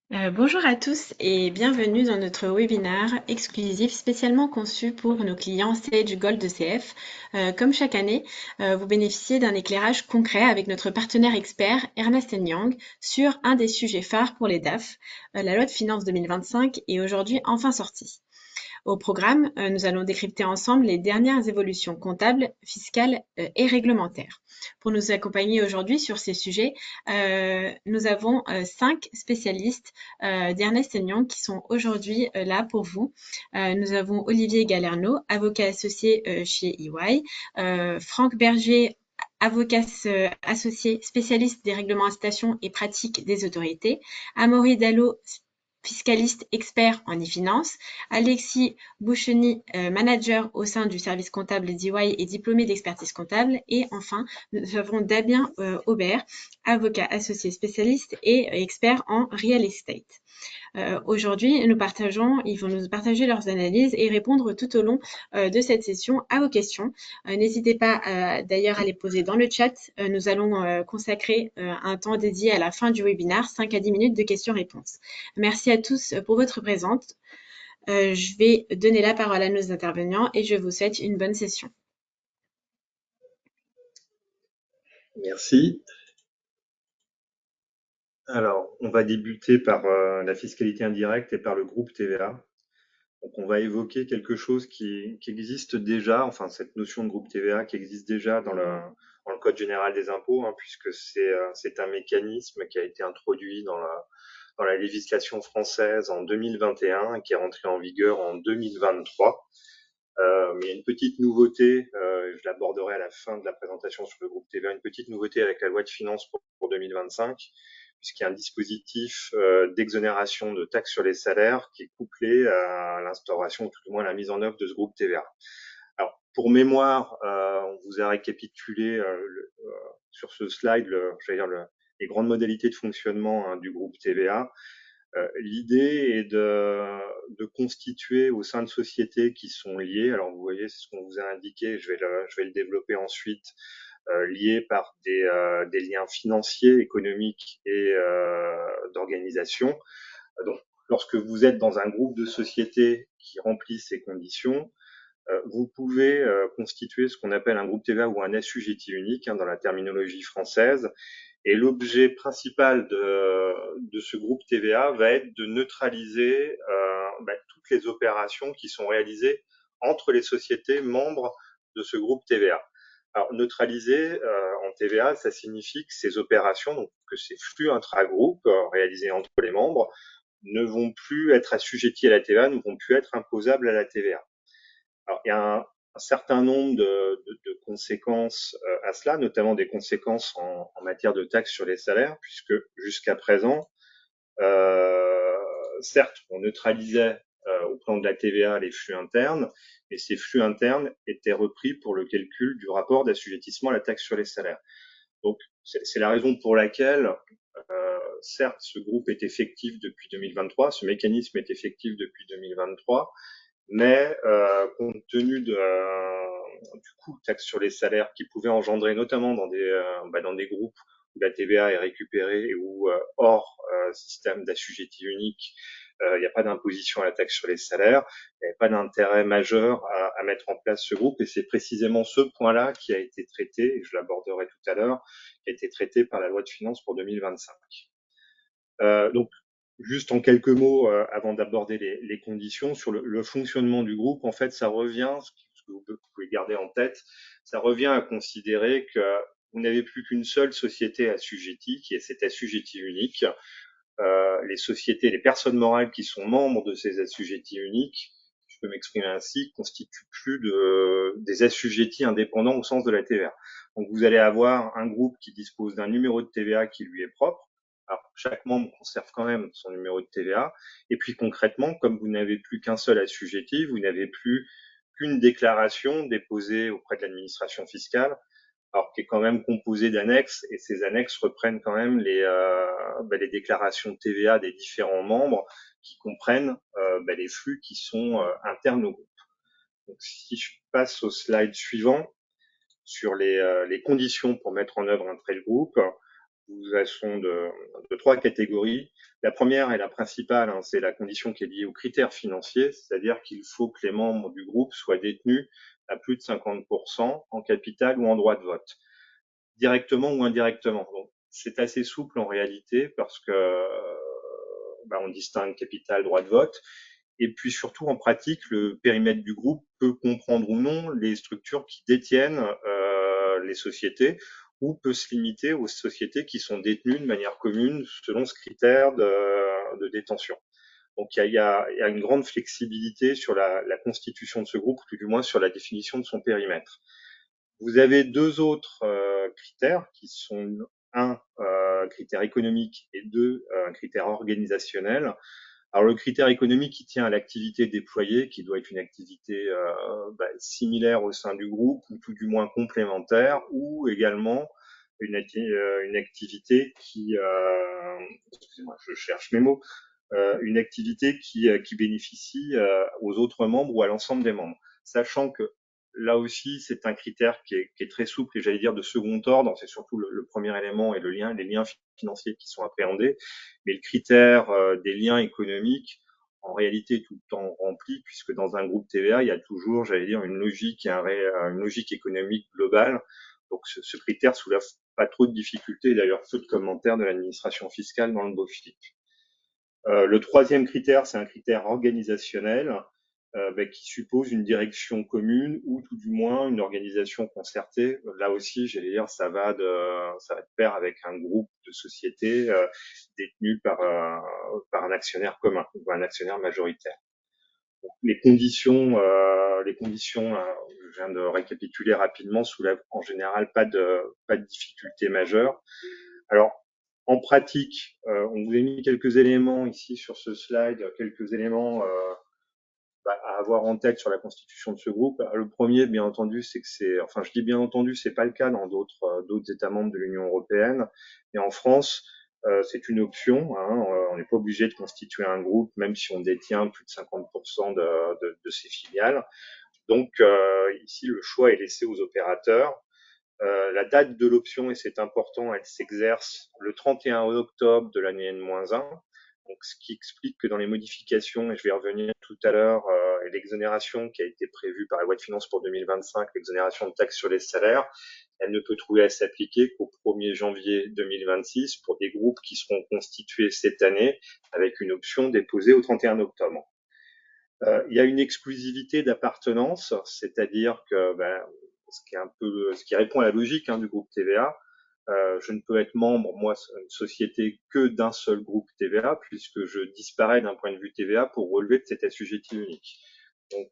Bonjour à tous et bienvenue dans notre webinaire exclusif spécialement conçu pour nos clients Sage Gold ECF. Comme chaque année, vous bénéficiez d'un éclairage concret avec notre partenaire expert Ernst Young sur un des sujets phares pour les DAF, la loi de finances 2025 est aujourd'hui enfin sortie. Au programme, nous allons décrypter ensemble les dernières évolutions comptables, fiscales et réglementaires. Pour nous accompagner aujourd'hui sur ces sujets, nous avons 5 spécialistes d'Ernest Young qui sont aujourd'hui là pour vous. Nous avons Olivier Galerno, avocat associé chez EY, Franck Berger, avocat associé spécialiste des réglementations et pratiques des autorités, Amaury Dallot, fiscaliste expert en e-finance, Alexis Boucheny, manager au sein du service comptable d'EY et diplômé d'expertise comptable. Et enfin, nous avons Damien Aubert, avocat associé spécialiste et expert en real estate. Aujourd'hui, ils vont nous partager leurs analyses et répondre tout au long de cette session à vos questions. N'hésitez pas d'ailleurs à les poser dans le chat. Nous allons consacrer un temps dédié à la fin du webinaire, 5 à 10 minutes de questions-réponses. Merci à tous pour votre présence. Je vais donner la parole à nos intervenants et je vous souhaite une bonne session. Merci. Alors, on va débuter par la fiscalité indirecte et par le groupe TVA. Donc, on va évoquer quelque chose qui existe déjà, enfin cette notion de groupe TVA qui existe déjà dans le Code général des impôts, hein, puisque c'est un mécanisme qui a été introduit dans la législation française en 2021 et qui est rentré en vigueur en 2023. Mais il y a une petite nouveauté, je l'aborderai à la fin de la présentation sur le groupe TVA, une petite nouveauté avec la loi de finances pour 2025, puisqu'il y a un dispositif d'exonération de taxes sur les salaires qui est couplé à l'instauration, ou tout au moins à la mise en œuvre de ce groupe TVA. Alors, pour mémoire, on vous a récapitulé sur ce slide les grandes modalités de fonctionnement, hein, du groupe TVA. L'idée est de constituer au sein de sociétés qui sont liées. Alors vous voyez, c'est ce qu'on vous a indiqué. Je vais le développer ensuite. Liées par des liens financiers, économiques et d'organisation. Donc, lorsque vous êtes dans un groupe de sociétés qui remplit ces conditions, vous pouvez constituer ce qu'on appelle un groupe TVA ou un assujetti unique, hein, dans la terminologie française. Et l'objet principal de ce groupe TVA va être de neutraliser toutes les opérations qui sont réalisées entre les sociétés membres de ce groupe TVA. Alors, neutraliser en TVA, ça signifie que ces opérations, donc que ces flux intra-groupes réalisés entre les membres, ne vont plus être assujettis à la TVA, ne vont plus être imposables à la TVA. Alors, il y a un certain nombre de conséquences à cela, notamment des conséquences en matière de taxes sur les salaires, puisque jusqu'à présent, certes, on neutralisait au plan de la TVA les flux internes, et ces flux internes étaient repris pour le calcul du rapport d'assujettissement à la taxe sur les salaires. Donc, c'est la raison pour laquelle, certes, ce groupe est effectif depuis 2023, ce mécanisme est effectif depuis 2023, mais compte tenu du coût de taxe sur les salaires qui pouvait engendrer, notamment dans des groupes où la TVA est récupérée et où hors système d'assujetti unique, il n'y a pas d'imposition à la taxe sur les salaires, il n'y avait pas d'intérêt majeur à mettre en place ce groupe, et c'est précisément ce point-là qui a été traité, et je l'aborderai tout à l'heure, qui a été traité par la loi de finances pour 2025. Donc, juste en quelques mots, avant d'aborder les conditions, sur le fonctionnement du groupe, en fait, ça revient, ce que vous pouvez garder en tête, ça revient à considérer que vous n'avez plus qu'une seule société assujettie, qui est cette assujettie unique. Les sociétés, les personnes morales qui sont membres de ces assujettis uniques, je peux m'exprimer ainsi, constituent plus des assujettis indépendants au sens de la TVA. Donc, vous allez avoir un groupe qui dispose d'un numéro de TVA qui lui est propre. Alors, chaque membre conserve quand même son numéro de TVA. Et puis, concrètement, comme vous n'avez plus qu'un seul assujetti, vous n'avez plus qu'une déclaration déposée auprès de l'administration fiscale, alors qui est quand même composée d'annexes, et ces annexes reprennent quand même les déclarations de TVA des différents membres qui comprennent les flux qui sont internes au groupe. Donc, si je passe au slide suivant sur les conditions pour mettre en œuvre un tel groupe, sont de trois catégories. La première et la principale, hein, c'est la condition qui est liée aux critères financiers, c'est-à-dire qu'il faut que les membres du groupe soient détenus à plus de 50% en capital ou en droit de vote, directement ou indirectement. Donc, c'est assez souple en réalité parce que on distingue capital, droit de vote. Et puis surtout en pratique, le périmètre du groupe peut comprendre ou non les structures qui détiennent les sociétés ou peut se limiter aux sociétés qui sont détenues de manière commune selon ce critère de détention. Donc il y a une grande flexibilité sur la constitution de ce groupe, ou tout du moins sur la définition de son périmètre. Vous avez deux autres critères qui sont un critère économique et deux un critère organisationnel. Alors le critère économique qui tient à l'activité déployée, qui doit être une activité similaire au sein du groupe ou tout du moins complémentaire, ou également une activité excusez-moi, je cherche mes mots, une activité qui bénéficie aux autres membres ou à l'ensemble des membres, sachant que là aussi c'est un critère qui est très souple et j'allais dire de second ordre, c'est surtout le premier élément et les liens financiers qui sont appréhendés, mais le critère des liens économiques en réalité tout le temps rempli, puisque dans un groupe TVA, il y a toujours, j'allais dire, une logique économique globale. Donc ce critère soulève pas trop de difficultés, d'ailleurs peu de commentaires de l'administration fiscale dans le BOFIP. Le troisième critère, c'est un critère organisationnel qui suppose une direction commune ou tout du moins une organisation concertée. Là aussi, j'allais dire, ça va de pair avec un groupe de sociétés détenu par un actionnaire commun ou un actionnaire majoritaire. Donc, les conditions, je viens de récapituler rapidement, soulèvent en général pas de difficultés majeures. Alors, en pratique, on vous a mis quelques éléments ici sur ce slide, quelques éléments à avoir en tête sur la constitution de ce groupe. Le premier, bien entendu, c'est que enfin, je dis bien entendu, c'est pas le cas dans d'autres États membres de l'Union européenne. Et en France, c'est une option. Hein, on n'est pas obligé de constituer un groupe, même si on détient plus de 50% de ses filiales. Donc ici, le choix est laissé aux opérateurs. La date de l'option, et c'est important, elle s'exerce le 31 octobre de l'année N-1. Donc, ce qui explique que dans les modifications, et je vais y revenir tout à l'heure, et l'exonération qui a été prévue par la loi de finances pour 2025, l'exonération de taxes sur les salaires, elle ne peut trouver à s'appliquer qu'au 1er janvier 2026 pour des groupes qui seront constitués cette année avec une option déposée au 31 octobre. Il y a une exclusivité d'appartenance, c'est-à-dire que ce qui répond à la logique du groupe TVA. Je ne peux être membre, moi, une société, que d'un seul groupe TVA, puisque je disparais d'un point de vue TVA pour relever de cet assujetti unique. Donc,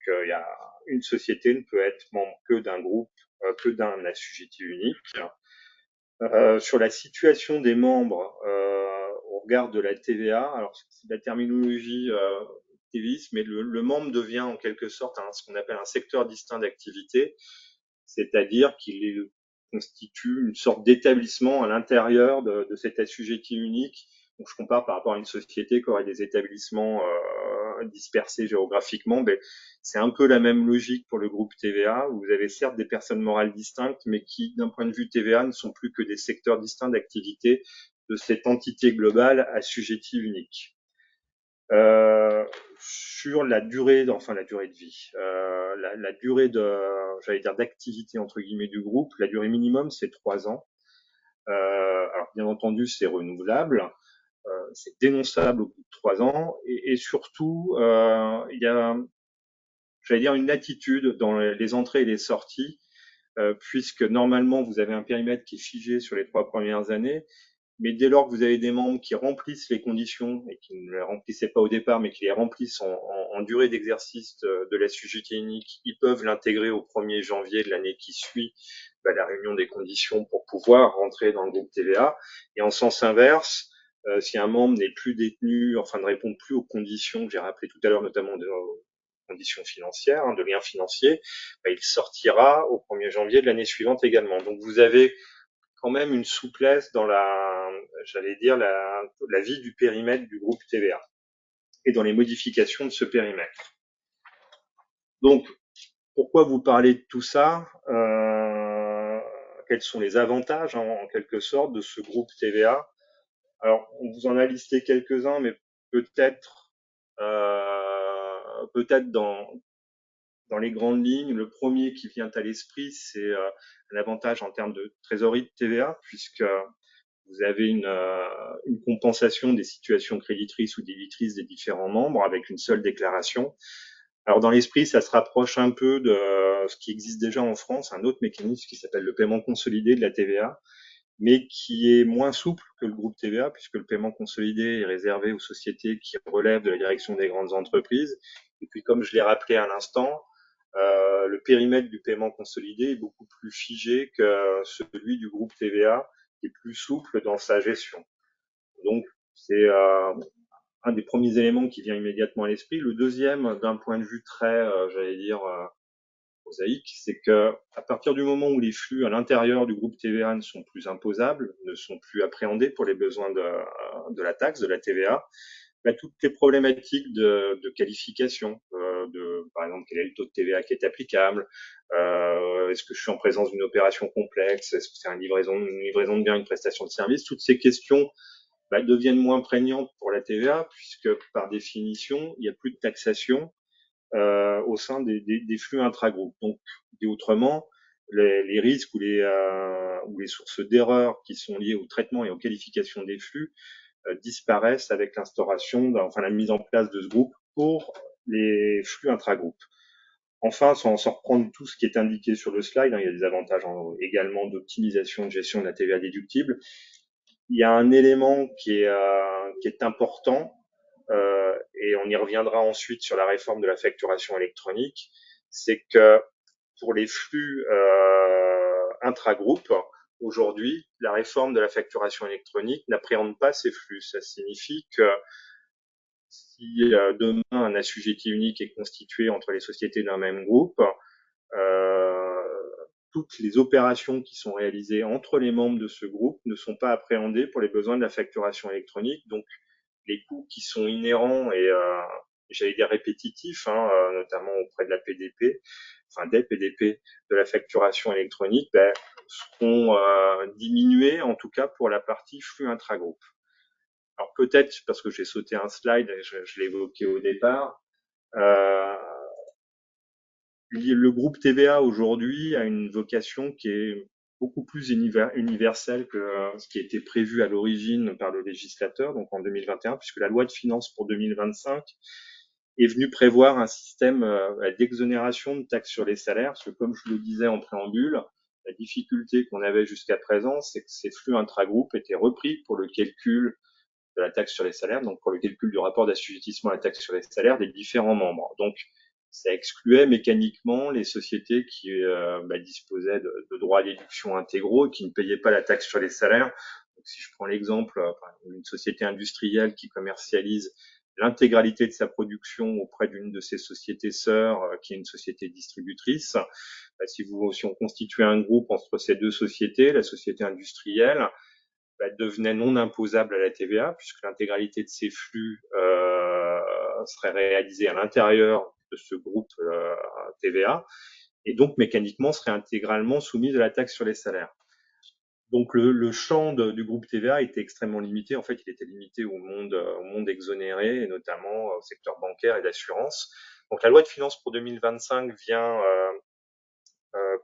une société ne peut être membre que d'un groupe, que d'un assujetti unique. Sur la situation des membres au regard de la TVA, alors c'est de la terminologie TVIS, mais le membre devient en quelque sorte ce qu'on appelle un secteur distinct d'activité, c'est-à-dire qu'il constitue une sorte d'établissement à l'intérieur de cet assujetti unique. Donc, je compare par rapport à une société qui aurait des établissements dispersés géographiquement. Mais c'est un peu la même logique pour le groupe TVA, où vous avez certes des personnes morales distinctes, mais qui, d'un point de vue TVA, ne sont plus que des secteurs distincts d'activité de cette entité globale assujettie unique. Sur la durée de vie, la durée j'allais dire d'activité entre guillemets du groupe, la durée minimum c'est 3 ans. Alors bien entendu c'est renouvelable, c'est dénonçable au bout de 3 ans et surtout il y a, j'allais dire, une attitude dans les entrées et les sorties, puisque normalement vous avez un périmètre qui est figé sur les 3 premières années. Mais dès lors que vous avez des membres qui remplissent les conditions et qui ne les remplissaient pas au départ, mais qui les remplissent en durée d'exercice de l'assujetti unique, ils peuvent l'intégrer au 1er janvier de l'année qui suit la réunion des conditions pour pouvoir rentrer dans le groupe TVA. Et en sens inverse, si un membre n'est plus détenu, enfin ne répond plus aux conditions que j'ai rappelées tout à l'heure, notamment de conditions financières, de liens financiers, il sortira au 1er janvier de l'année suivante également. Donc vous avez quand même une souplesse dans j'allais dire, la vie du périmètre du groupe TVA et dans les modifications de ce périmètre. Donc, pourquoi vous parler de tout ça quels sont les avantages en quelque sorte de ce groupe TVA. Alors, on vous en a listé quelques-uns, mais peut-être peut-être dans les grandes lignes, le premier qui vient à l'esprit, c'est un avantage en termes de trésorerie de TVA, puisque vous avez une compensation des situations créditrices ou débitrices des différents membres avec une seule déclaration. Alors dans l'esprit, ça se rapproche un peu de ce qui existe déjà en France, un autre mécanisme qui s'appelle le paiement consolidé de la TVA, mais qui est moins souple que le groupe TVA, puisque le paiement consolidé est réservé aux sociétés qui relèvent de la direction des grandes entreprises. Et puis, comme je l'ai rappelé à l'instant, le périmètre du paiement consolidé est beaucoup plus figé que celui du groupe TVA, qui est plus souple dans sa gestion. Donc, c'est un des premiers éléments qui vient immédiatement à l'esprit. Le deuxième, d'un point de vue très, j'allais dire, prosaïque, c'est que à partir du moment où les flux à l'intérieur du groupe TVA ne sont plus imposables, ne sont plus appréhendés pour les besoins de la taxe, de la TVA, bah, toutes les problématiques de qualification, par exemple, quel est le taux de TVA qui est applicable, est-ce que je suis en présence d'une opération complexe, est-ce que c'est une livraison de biens, une prestation de service, toutes ces questions bah, deviennent moins prégnantes pour la TVA, puisque par définition, il n'y a plus de taxation au sein des flux intragroupes. Donc, dit autrement, les risques ou les sources d'erreurs qui sont liées au traitement et aux qualifications des flux disparaissent avec enfin la mise en place de ce groupe pour les flux intragroupes. Enfin, sans reprendre tout ce qui est indiqué sur le slide, il y a des avantages également d'optimisation de gestion de la TVA déductible. Il y a un élément qui est important, et on y reviendra ensuite sur la réforme de la facturation électronique, c'est que pour les flux intragroupes, aujourd'hui, la réforme de la facturation électronique n'appréhende pas ces flux. Ça signifie que si demain un assujetti unique est constitué entre les sociétés d'un même groupe, euh, toutes les opérations qui sont réalisées entre les membres de ce groupe ne sont pas appréhendées pour les besoins de la facturation électronique. Donc, les coûts qui sont inhérents et j'allais dire répétitifs, notamment auprès de la PDP, enfin des PDP de la facturation électronique, ben, seront diminués, en tout cas pour la partie flux intragroupe. Alors peut-être parce que j'ai sauté un slide, je l'ai évoqué au départ, euh, le groupe TVA aujourd'hui a une vocation qui est beaucoup plus universelle que ce qui était prévu à l'origine par le législateur, donc en 2021, puisque la loi de finances pour 2025 est venue prévoir un système d'exonération de taxes sur les salaires, parce que comme je le disais en préambule, la difficulté qu'on avait jusqu'à présent, c'est que ces flux intragroupes étaient repris pour le calcul de la taxe sur les salaires, donc pour le calcul du rapport d'assujettissement à la taxe sur les salaires des différents membres. Donc, ça excluait mécaniquement les sociétés qui disposaient de droits à déduction intégraux et qui ne payaient pas la taxe sur les salaires. Donc, si je prends l'exemple d'une société industrielle qui commercialise l'intégralité de sa production auprès d'une de ses sociétés sœurs, qui est une société distributrice, si on constituait un groupe entre ces deux sociétés, la société industrielle devenait non imposable à la TVA, puisque l'intégralité de ces flux serait réalisée à l'intérieur de ce groupe TVA, et donc mécaniquement serait intégralement soumise à la taxe sur les salaires. Donc le champ du groupe TVA était extrêmement limité. En fait, il était limité au monde exonéré, et notamment au secteur bancaire et d'assurance. Donc la loi de finances pour 2025 vient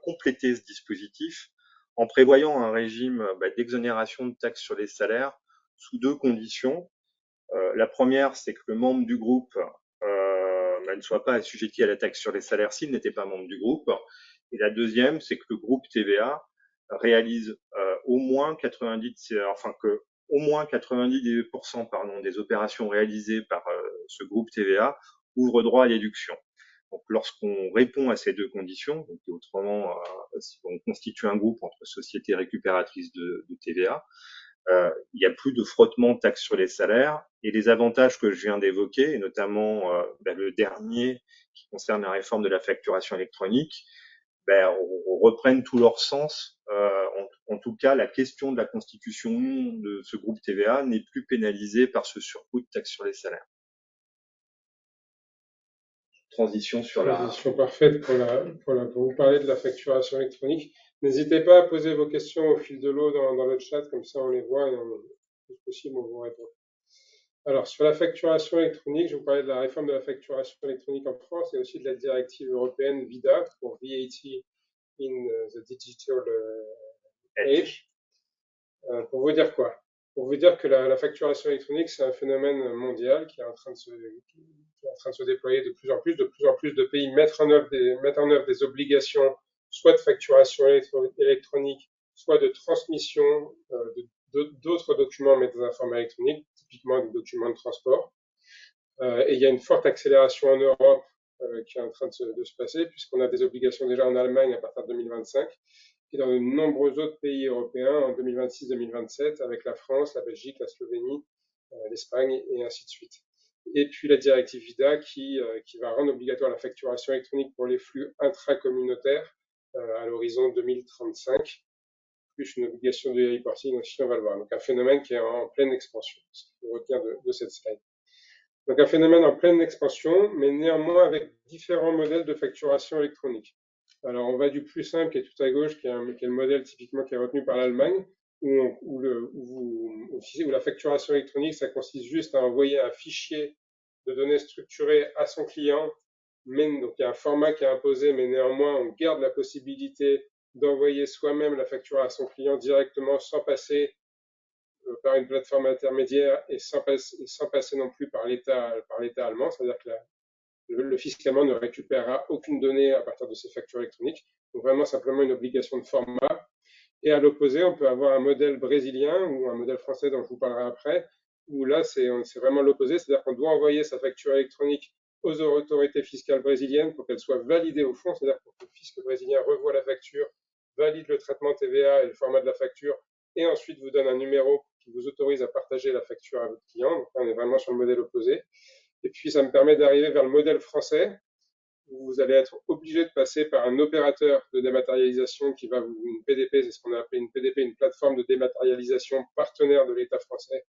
compléter ce dispositif en prévoyant un régime d'exonération de taxes sur les salaires sous deux conditions. La première, c'est que le membre du groupe ne soit pas assujetti à la taxe sur les salaires s'il n'était pas membre du groupe. Et la deuxième, c'est que le groupe TVA réalise au moins 90, enfin que au moins 90% des opérations réalisées par ce groupe TVA ouvrent droit à déduction. Donc, lorsqu'on répond à ces deux conditions, donc autrement, si on constitue un groupe entre sociétés récupératrices de TVA, il n'y a plus de frottement de taxes sur les salaires et les avantages que je viens d'évoquer, et notamment le dernier qui concerne la réforme de la facturation électronique, reprennent tout leur sens. En tout cas, la question de la constitution de ce groupe TVA n'est plus pénalisée par ce surcoût de taxes sur les salaires. Transition sur Transition parfaite pour vous parler de la facturation électronique. N'hésitez pas à poser vos questions au fil de l'eau dans le chat, comme ça on les voit et le plus possible on vous répond. Alors, sur la facturation électronique, je vous parlais de la réforme de la facturation électronique en France et aussi de la directive européenne VIDA pour VAT in the Digital Age. Pour vous dire quoi? Pour vous dire que la facturation électronique, c'est un phénomène mondial qui est en train de se déployer de plus en plus. De plus en plus de pays mettent mettent en œuvre des obligations, soit de facturation électronique, soit de transmission d'autres documents, mais dans un format électronique, typiquement des documents de transport. Et il y a une forte accélération en Europe qui est en train de se passer, puisqu'on a des obligations déjà en Allemagne à partir de 2025 et dans de nombreux autres pays européens en 2026-2027, avec la France, la Belgique, la Slovénie, l'Espagne et ainsi de suite. Et puis la directive VIDA qui va rendre obligatoire la facturation électronique pour les flux intracommunautaires à l'horizon 2035, plus une obligation de reporting aussi, on va le voir. Donc un phénomène qui est en pleine expansion, ce qu'il faut retenir de cette slide. Donc un phénomène en pleine expansion, mais néanmoins avec différents modèles de facturation électronique. Alors on va du plus simple qui est tout à gauche, qui est le modèle typiquement qui est retenu par l'Allemagne, où la facturation électronique, ça consiste juste à envoyer un fichier de données structurées à son client, mais donc il y a un format qui est imposé, mais néanmoins on garde la possibilité d'envoyer soi-même la facture à son client directement sans passer par une plateforme intermédiaire et sans passer non plus par l'État allemand, c'est-à-dire que le fisc allemand ne récupérera aucune donnée à partir de ces factures électroniques, donc vraiment simplement une obligation de format. Et à l'opposé, on peut avoir un modèle brésilien ou un modèle français dont je vous parlerai après, où là c'est vraiment l'opposé, c'est-à-dire qu'on doit envoyer sa facture électronique aux autorités fiscales brésiliennes pour qu'elle soit validée au fond, c'est-à-dire pour que le fisc brésilien revoie la facture, valide le traitement TVA et le format de la facture, et ensuite vous donne un numéro qui vous autorise à partager la facture à votre client. Donc là, on est vraiment sur le modèle opposé. Et puis ça me permet d'arriver vers le modèle français, où vous allez être obligé de passer par un opérateur de dématérialisation qui va une PDP, c'est ce qu'on a appelé une PDP, une plateforme de dématérialisation partenaire de l'État français,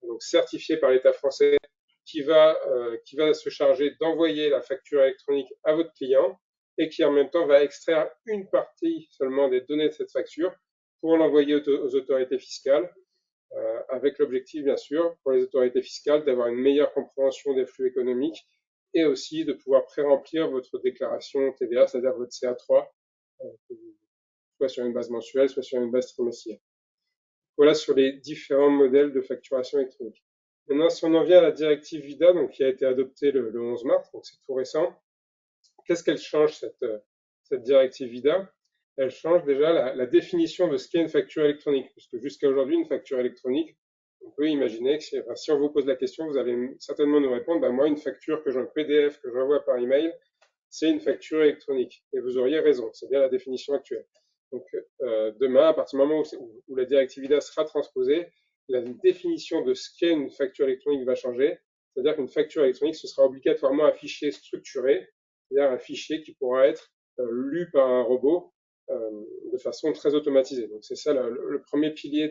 donc certifié par l'État français, qui va se charger d'envoyer la facture électronique à votre client et qui en même temps va extraire une partie seulement des données de cette facture pour l'envoyer aux autorités fiscales, avec l'objectif bien sûr pour les autorités fiscales d'avoir une meilleure compréhension des flux économiques et aussi de pouvoir pré-remplir votre déclaration TVA, c'est-à-dire votre CA3, soit sur une base mensuelle, soit sur une base trimestrielle. Voilà sur les différents modèles de facturation électronique. Maintenant, si on en vient à la directive VIDA, donc, qui a été adoptée le 11 mars, donc c'est tout récent, qu'est-ce qu'elle change cette directive VIDA? Elle change déjà la définition de ce qu'est une facture électronique, puisque jusqu'à aujourd'hui, une facture électronique, on peut imaginer que si on vous pose la question, vous allez certainement nous répondre, bah, moi, une facture que j'ai en PDF, que j'envoie par email, c'est une facture électronique. Et vous auriez raison, c'est bien la définition actuelle. Donc demain, à partir du moment où la directive VIDA sera transposée, la définition de ce qu'est une facture électronique va changer. C'est-à-dire qu'une facture électronique, ce sera obligatoirement un fichier structuré, c'est-à-dire un fichier qui pourra être lu par un robot de façon très automatisée. Donc c'est ça le premier pilier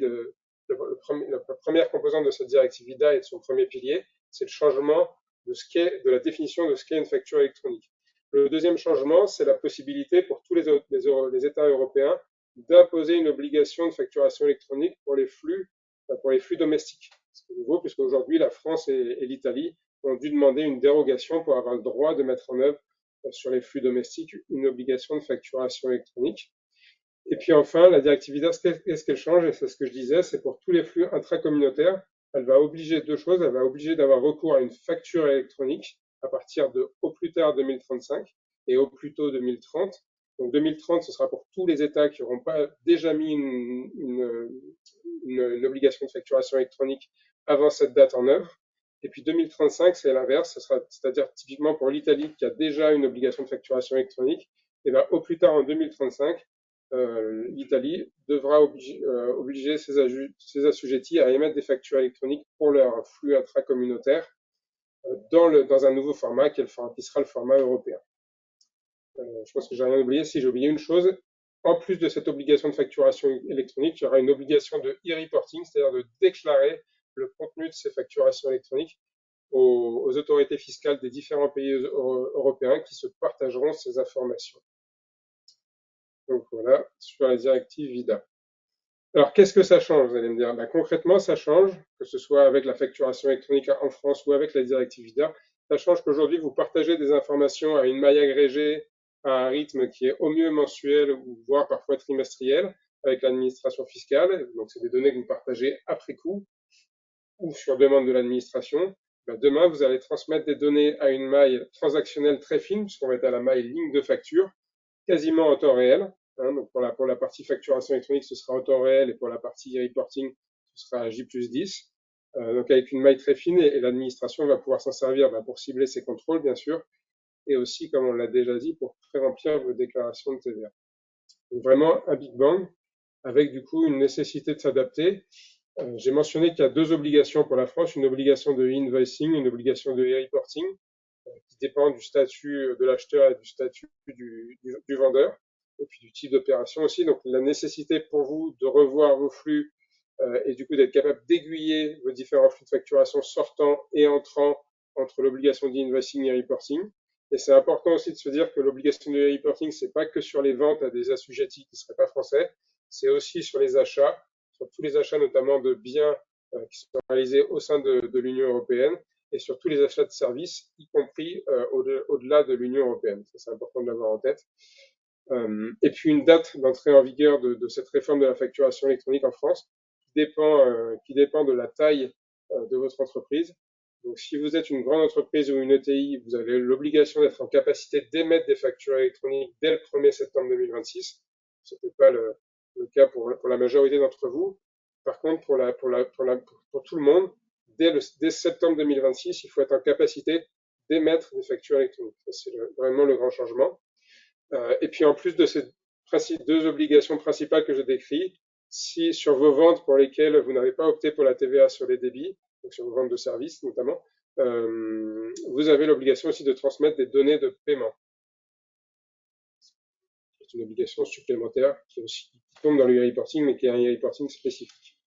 la première composante de cette directive VIDA et de son premier pilier, c'est le changement de la définition de ce qu'est une facture électronique. Le deuxième changement, c'est la possibilité pour tous les États européens d'imposer une obligation de facturation électronique pour les flux domestiques. C'est nouveau puisqu'aujourd'hui la France et l'Italie ont dû demander une dérogation pour avoir le droit de mettre en œuvre sur les flux domestiques une obligation de facturation électronique. Et puis enfin, la directive VIDA, qu'est-ce qu'elle change? Et c'est ce que je disais, c'est pour tous les flux intracommunautaires, elle va obliger deux choses. Elle va obliger d'avoir recours à une facture électronique à partir de au plus tard 2035 et au plus tôt 2030. Donc 2030, ce sera pour tous les États qui n'auront pas déjà mis une obligation de facturation électronique avant cette date en œuvre. Et puis 2035, c'est l'inverse, c'est-à-dire typiquement pour l'Italie qui a déjà une obligation de facturation électronique, et bien au plus tard en 2035, l'Italie devra obliger ses assujettis à émettre des factures électroniques pour leur flux intracommunautaire dans un nouveau format qui sera le format européen. Je pense que j'ai rien oublié. Si j'ai oublié une chose, en plus de cette obligation de facturation électronique, il y aura une obligation de e-reporting, c'est-à-dire de déclarer le contenu de ces facturations électroniques aux autorités fiscales des différents pays européens qui se partageront ces informations. Donc voilà, sur la directive VIDA. Alors, qu'est-ce que ça change, vous allez me dire? Concrètement, ça change, que ce soit avec la facturation électronique en France ou avec la directive VIDA, ça change qu'aujourd'hui, vous partagez des informations à une maille agrégée, à un rythme qui est au mieux mensuel ou voire parfois trimestriel avec l'administration fiscale. Donc, c'est des données que vous partagez après coup ou sur demande de l'administration. Demain, vous allez transmettre des données à une maille transactionnelle très fine, puisqu'on va être à la maille ligne de facture, quasiment en temps réel. Donc pour la partie facturation électronique, ce sera en temps réel, et pour la partie reporting, ce sera J+10. Donc avec une maille très fine, et l'administration va pouvoir s'en servir pour cibler ses contrôles, bien sûr, et aussi, comme on l'a déjà dit, pour pré-remplir vos déclarations de TVA. Donc vraiment un Big Bang, avec du coup une nécessité de s'adapter. J'ai mentionné qu'il y a deux obligations pour la France, une obligation de e-invoicing, une obligation de e-reporting, qui dépend du statut de l'acheteur et du statut du vendeur, et puis du type d'opération aussi. Donc la nécessité pour vous de revoir vos flux et du coup d'être capable d'aiguiller vos différents flux de facturation sortants et entrants entre l'obligation d'invoicing et reporting. Et c'est important aussi de se dire que l'obligation de reporting, c'est pas que sur les ventes à des assujettis qui ne seraient pas français, c'est aussi sur les achats, sur tous les achats notamment de biens qui sont réalisés au sein de l'Union européenne, et sur tous les achats de services, y compris au-delà de l'Union européenne. Ça, c'est important de l'avoir en tête. Et puis une date d'entrée en vigueur de cette réforme de la facturation électronique en France qui dépend de la taille de votre entreprise. Donc si vous êtes une grande entreprise ou une ETI, vous avez l'obligation d'être en capacité d'émettre des factures électroniques dès le 1er septembre 2026. Ce n'est pas le cas pour la majorité d'entre vous. Par contre, pour tout le monde, dès septembre 2026, il faut être en capacité d'émettre des factures électroniques. C'est vraiment le grand changement. Et puis en plus de ces deux obligations principales que j'ai décrites, si sur vos ventes pour lesquelles vous n'avez pas opté pour la TVA sur les débits, donc sur vos ventes de services notamment, vous avez l'obligation aussi de transmettre des données de paiement. C'est une obligation supplémentaire qui tombe dans le e-reporting, mais qui est un e-reporting spécifique.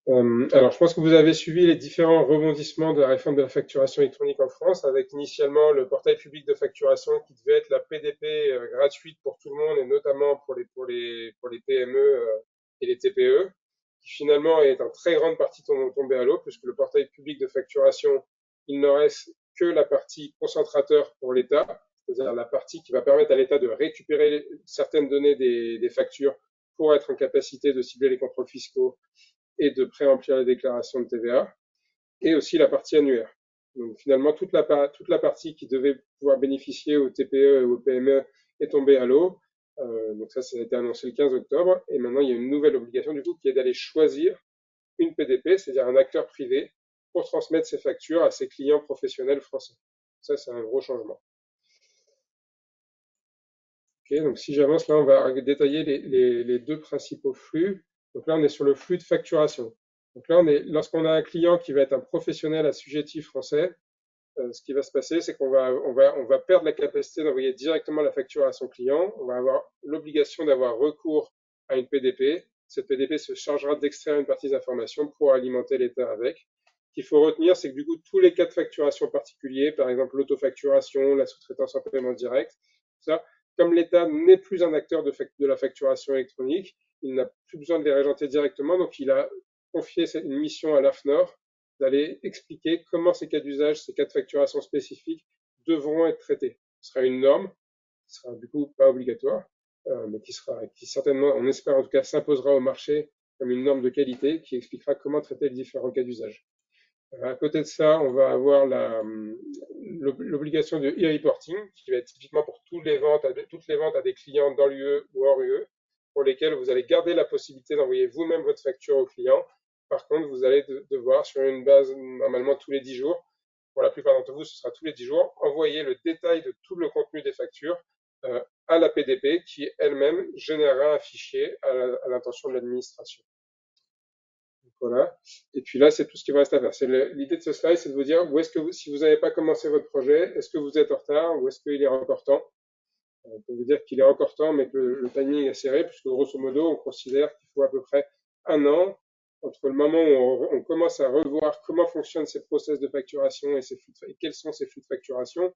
Alors, je pense que vous avez suivi les différents rebondissements de la réforme de la facturation électronique en France, avec initialement le portail public de facturation qui devait être la PDP gratuite pour tout le monde, et notamment pour les PME et les TPE, qui finalement est en très grande partie tombé à l'eau, puisque le portail public de facturation, il ne reste que la partie concentrateur pour l'État, c'est-à-dire la partie qui va permettre à l'État de récupérer certaines données des factures pour être en capacité de cibler les contrôles fiscaux et de pré-remplir les déclarations de TVA, et aussi la partie annuaire. Donc finalement, toute la partie qui devait pouvoir bénéficier aux TPE et aux PME est tombée à l'eau. Donc ça a été annoncé le 15 octobre, et maintenant il y a une nouvelle obligation du coup qui est d'aller choisir une PDP, c'est-à-dire un acteur privé, pour transmettre ses factures à ses clients professionnels français. Ça, c'est un gros changement. Okay, donc si j'avance, là, on va détailler les deux principaux flux. Donc là, on est sur le flux de facturation. Donc là, lorsqu'on a un client qui va être un professionnel assujetti français, ce qui va se passer, c'est qu'on va perdre la capacité d'envoyer directement la facture à son client. On va avoir l'obligation d'avoir recours à une PDP. Cette PDP se chargera d'extraire une partie des informations pour alimenter l'État avec. Ce qu'il faut retenir, c'est que du coup, tous les cas de facturation particuliers, par exemple l'autofacturation, la sous-traitance en paiement direct, ça, comme l'État n'est plus un acteur de la facturation électronique, il n'a plus besoin de les régenter directement, donc il a confié une mission à l'AFNOR d'aller expliquer comment ces cas d'usage, ces cas de facturation spécifiques devront être traités. Ce sera une norme, qui sera du coup pas obligatoire, mais qui certainement, on espère en tout cas, s'imposera au marché comme une norme de qualité qui expliquera comment traiter les différents cas d'usage. À côté de ça, on va avoir l'obligation de e-reporting, qui va être typiquement pour toutes les ventes à des clients dans l'UE ou hors UE, pour lesquels vous allez garder la possibilité d'envoyer vous-même votre facture au client. Par contre, vous allez devoir, sur une base normalement tous les 10 jours, pour la plupart d'entre vous, ce sera tous les 10 jours, envoyer le détail de tout le contenu des factures à la PDP, qui elle-même générera un fichier à l'intention de l'administration. Voilà. Et puis là, c'est tout ce qu'il vous reste à faire. L'idée de ce slide, c'est de vous dire où est-ce que si vous n'avez pas commencé votre projet, est-ce que vous êtes en retard ou est-ce qu'il est encore temps? On peut vous dire qu'il est encore temps, mais que le timing est serré, puisque grosso modo, on considère qu'il faut à peu près un an entre le moment où on commence à revoir comment fonctionnent ces process de facturation et quels sont ces flux de facturation,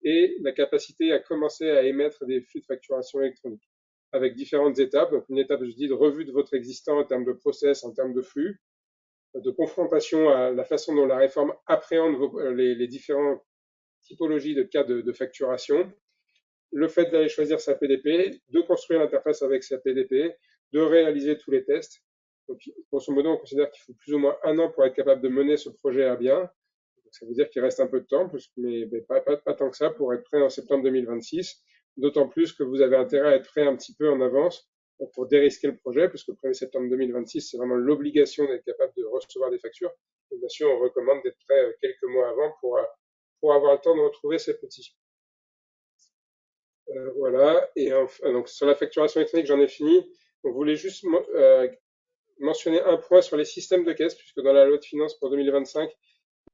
et la capacité à commencer à émettre des flux de facturation électronique avec différentes étapes. Donc une étape, je dis, de revue de votre existant en termes de process, en termes de flux, de confrontation à la façon dont la réforme appréhende les différentes typologies de cas de facturation, le fait d'aller choisir sa PDP, de construire l'interface avec sa PDP, de réaliser tous les tests. Donc, grosso modo, on considère qu'il faut plus ou moins 1 an pour être capable de mener ce projet à bien. Donc, ça veut dire qu'il reste un peu de temps, mais pas tant que ça pour être prêt en septembre 2026. D'autant plus que vous avez intérêt à être prêt un petit peu en avance pour dérisquer le projet, puisque le 1er septembre 2026, c'est vraiment l'obligation d'être capable de recevoir des factures. Et bien sûr, on recommande d'être prêt quelques mois avant pour avoir le temps de retrouver ces petits. Voilà. Et donc sur la facturation électronique, j'en ai fini. On voulait juste mentionner un point sur les systèmes de caisse, puisque dans la loi de finances pour 2025,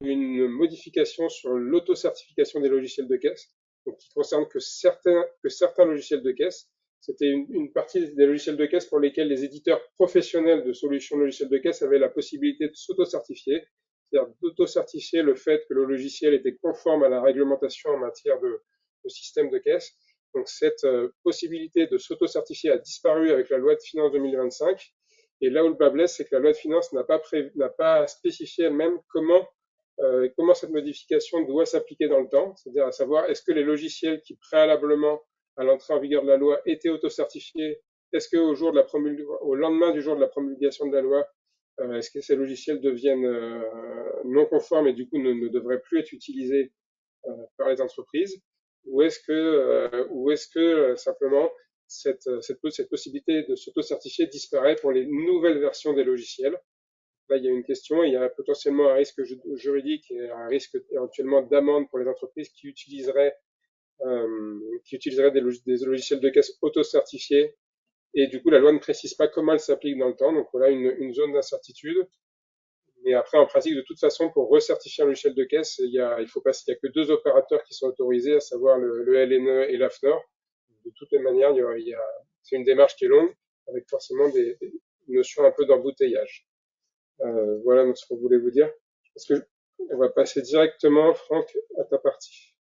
il y a eu une modification sur l'autocertification des logiciels de caisse, donc qui concerne que certains logiciels de caisse. C'était une partie des logiciels de caisse pour lesquels les éditeurs professionnels de solutions logicielles de caisse avaient la possibilité de s'autocertifier, c'est-à-dire d'autocertifier le fait que le logiciel était conforme à la réglementation en matière de système de caisse. Donc cette possibilité de s'auto-certifier a disparu avec la loi de finances 2025. Et là où le bas blesse, c'est que la loi de finances n'a pas spécifié elle-même comment cette modification doit s'appliquer dans le temps, c'est-à-dire à savoir est-ce que les logiciels qui préalablement à l'entrée en vigueur de la loi étaient auto-certifiés, est-ce qu'au lendemain du jour de la promulgation de la loi, est-ce que ces logiciels deviennent non conformes et du coup ne devraient plus être utilisés par les entreprises, ou est-ce que simplement cette possibilité de s'auto-certifier disparaît pour les nouvelles versions des logiciels? Là, il y a une question, il y a potentiellement un risque juridique et un risque éventuellement d'amende pour les entreprises qui utiliseraient des logiciels de caisse auto-certifiés. Et du coup, la loi ne précise pas comment elle s'applique dans le temps. Donc voilà une zone d'incertitude. Mais après, en pratique, de toute façon, pour recertifier un logiciel de caisse, il y a que 2 opérateurs qui sont autorisés, à savoir le LNE et l'AFNOR. De toutes les manières, c'est une démarche qui est longue, avec forcément des notions un peu d'embouteillage. Voilà donc ce qu'on voulait vous dire. On va passer directement, Franck, à ta partie.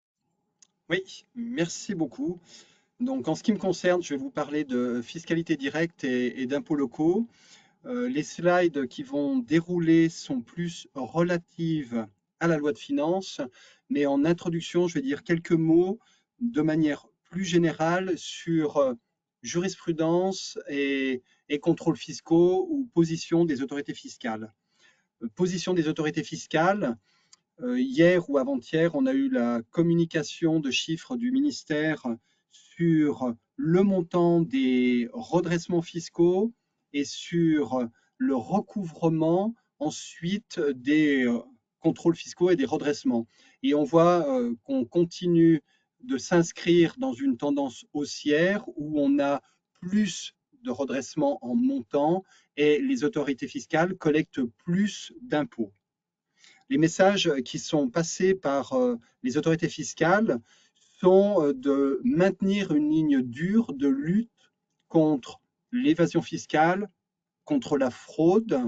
Oui, merci beaucoup. Donc, en ce qui me concerne, je vais vous parler de fiscalité directe et d'impôts locaux. Les slides qui vont dérouler sont plus relatives à la loi de finances, mais en introduction, je vais dire quelques mots de manière plus générale sur jurisprudence et contrôles fiscaux ou position des autorités fiscales. Position des autorités fiscales, hier ou avant-hier, on a eu la communication de chiffres du ministère sur le montant des redressements fiscaux et sur le recouvrement ensuite des contrôles fiscaux et des redressements. Et on voit qu'on continue de s'inscrire dans une tendance haussière où on a plus de redressements en montant et les autorités fiscales collectent plus d'impôts. Les messages qui sont passés par les autorités fiscales sont de maintenir une ligne dure de lutte contre l'évasion fiscale, contre la fraude.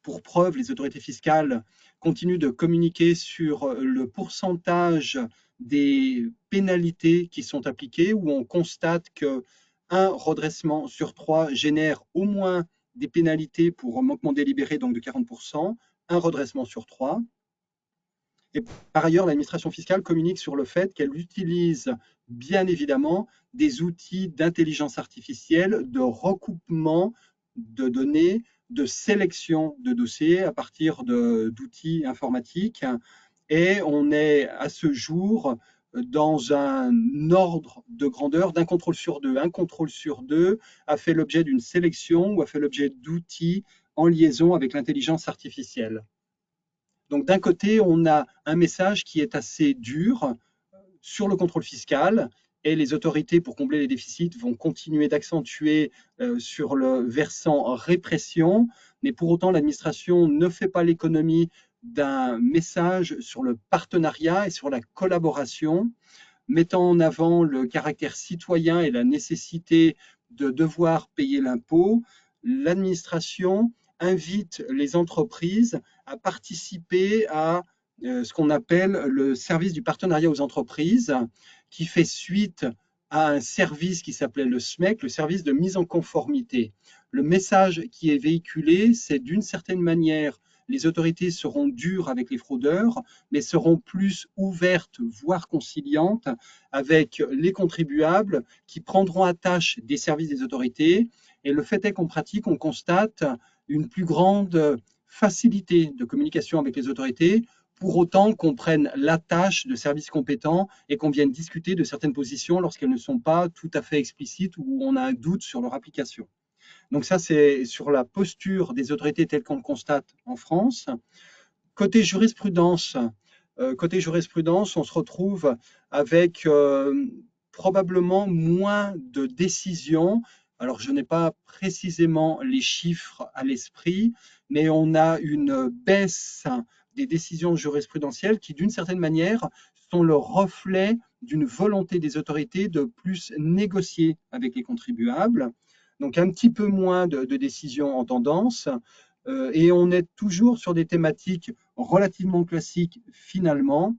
Pour preuve, les autorités fiscales continuent de communiquer sur le pourcentage des pénalités qui sont appliquées, où on constate qu'un redressement sur 3 génère au moins des pénalités pour manquement délibéré, donc de 40%, un redressement sur 3. Et par ailleurs, l'administration fiscale communique sur le fait qu'elle utilise bien évidemment des outils d'intelligence artificielle, de recoupement de données, de sélection de dossiers à partir d'outils informatiques. Et on est à ce jour dans un ordre de grandeur d'un contrôle sur deux. Un contrôle sur deux a fait l'objet d'une sélection ou a fait l'objet d'outils en liaison avec l'intelligence artificielle. Donc d'un côté, on a un message qui est assez dur sur le contrôle fiscal et les autorités, pour combler les déficits, vont continuer d'accentuer sur le versant répression, mais pour autant, l'administration ne fait pas l'économie d'un message sur le partenariat et sur la collaboration, mettant en avant le caractère citoyen et la nécessité de devoir payer l'impôt. L'administration invite les entreprises à participer à ce qu'on appelle le service du partenariat aux entreprises, qui fait suite à un service qui s'appelait le SMEC, le service de mise en conformité. Le message qui est véhiculé, c'est d'une certaine manière, les autorités seront dures avec les fraudeurs, mais seront plus ouvertes, voire conciliantes, avec les contribuables qui prendront à tâche des services des autorités. Et le fait est qu'en pratique, on constate une plus grande facilité de communication avec les autorités, pour autant qu'on prenne la tâche de services compétents et qu'on vienne discuter de certaines positions lorsqu'elles ne sont pas tout à fait explicites ou on a un doute sur leur application. Donc ça, c'est sur la posture des autorités telle qu'on le constate en France. Côté jurisprudence, on se retrouve avec probablement moins de décisions. Alors, je n'ai pas précisément les chiffres à l'esprit, mais on a une baisse des décisions jurisprudentielles qui, d'une certaine manière, sont le reflet d'une volonté des autorités de plus négocier avec les contribuables. Donc, un petit peu moins de décisions en tendance. Et on est toujours sur des thématiques relativement classiques finalement,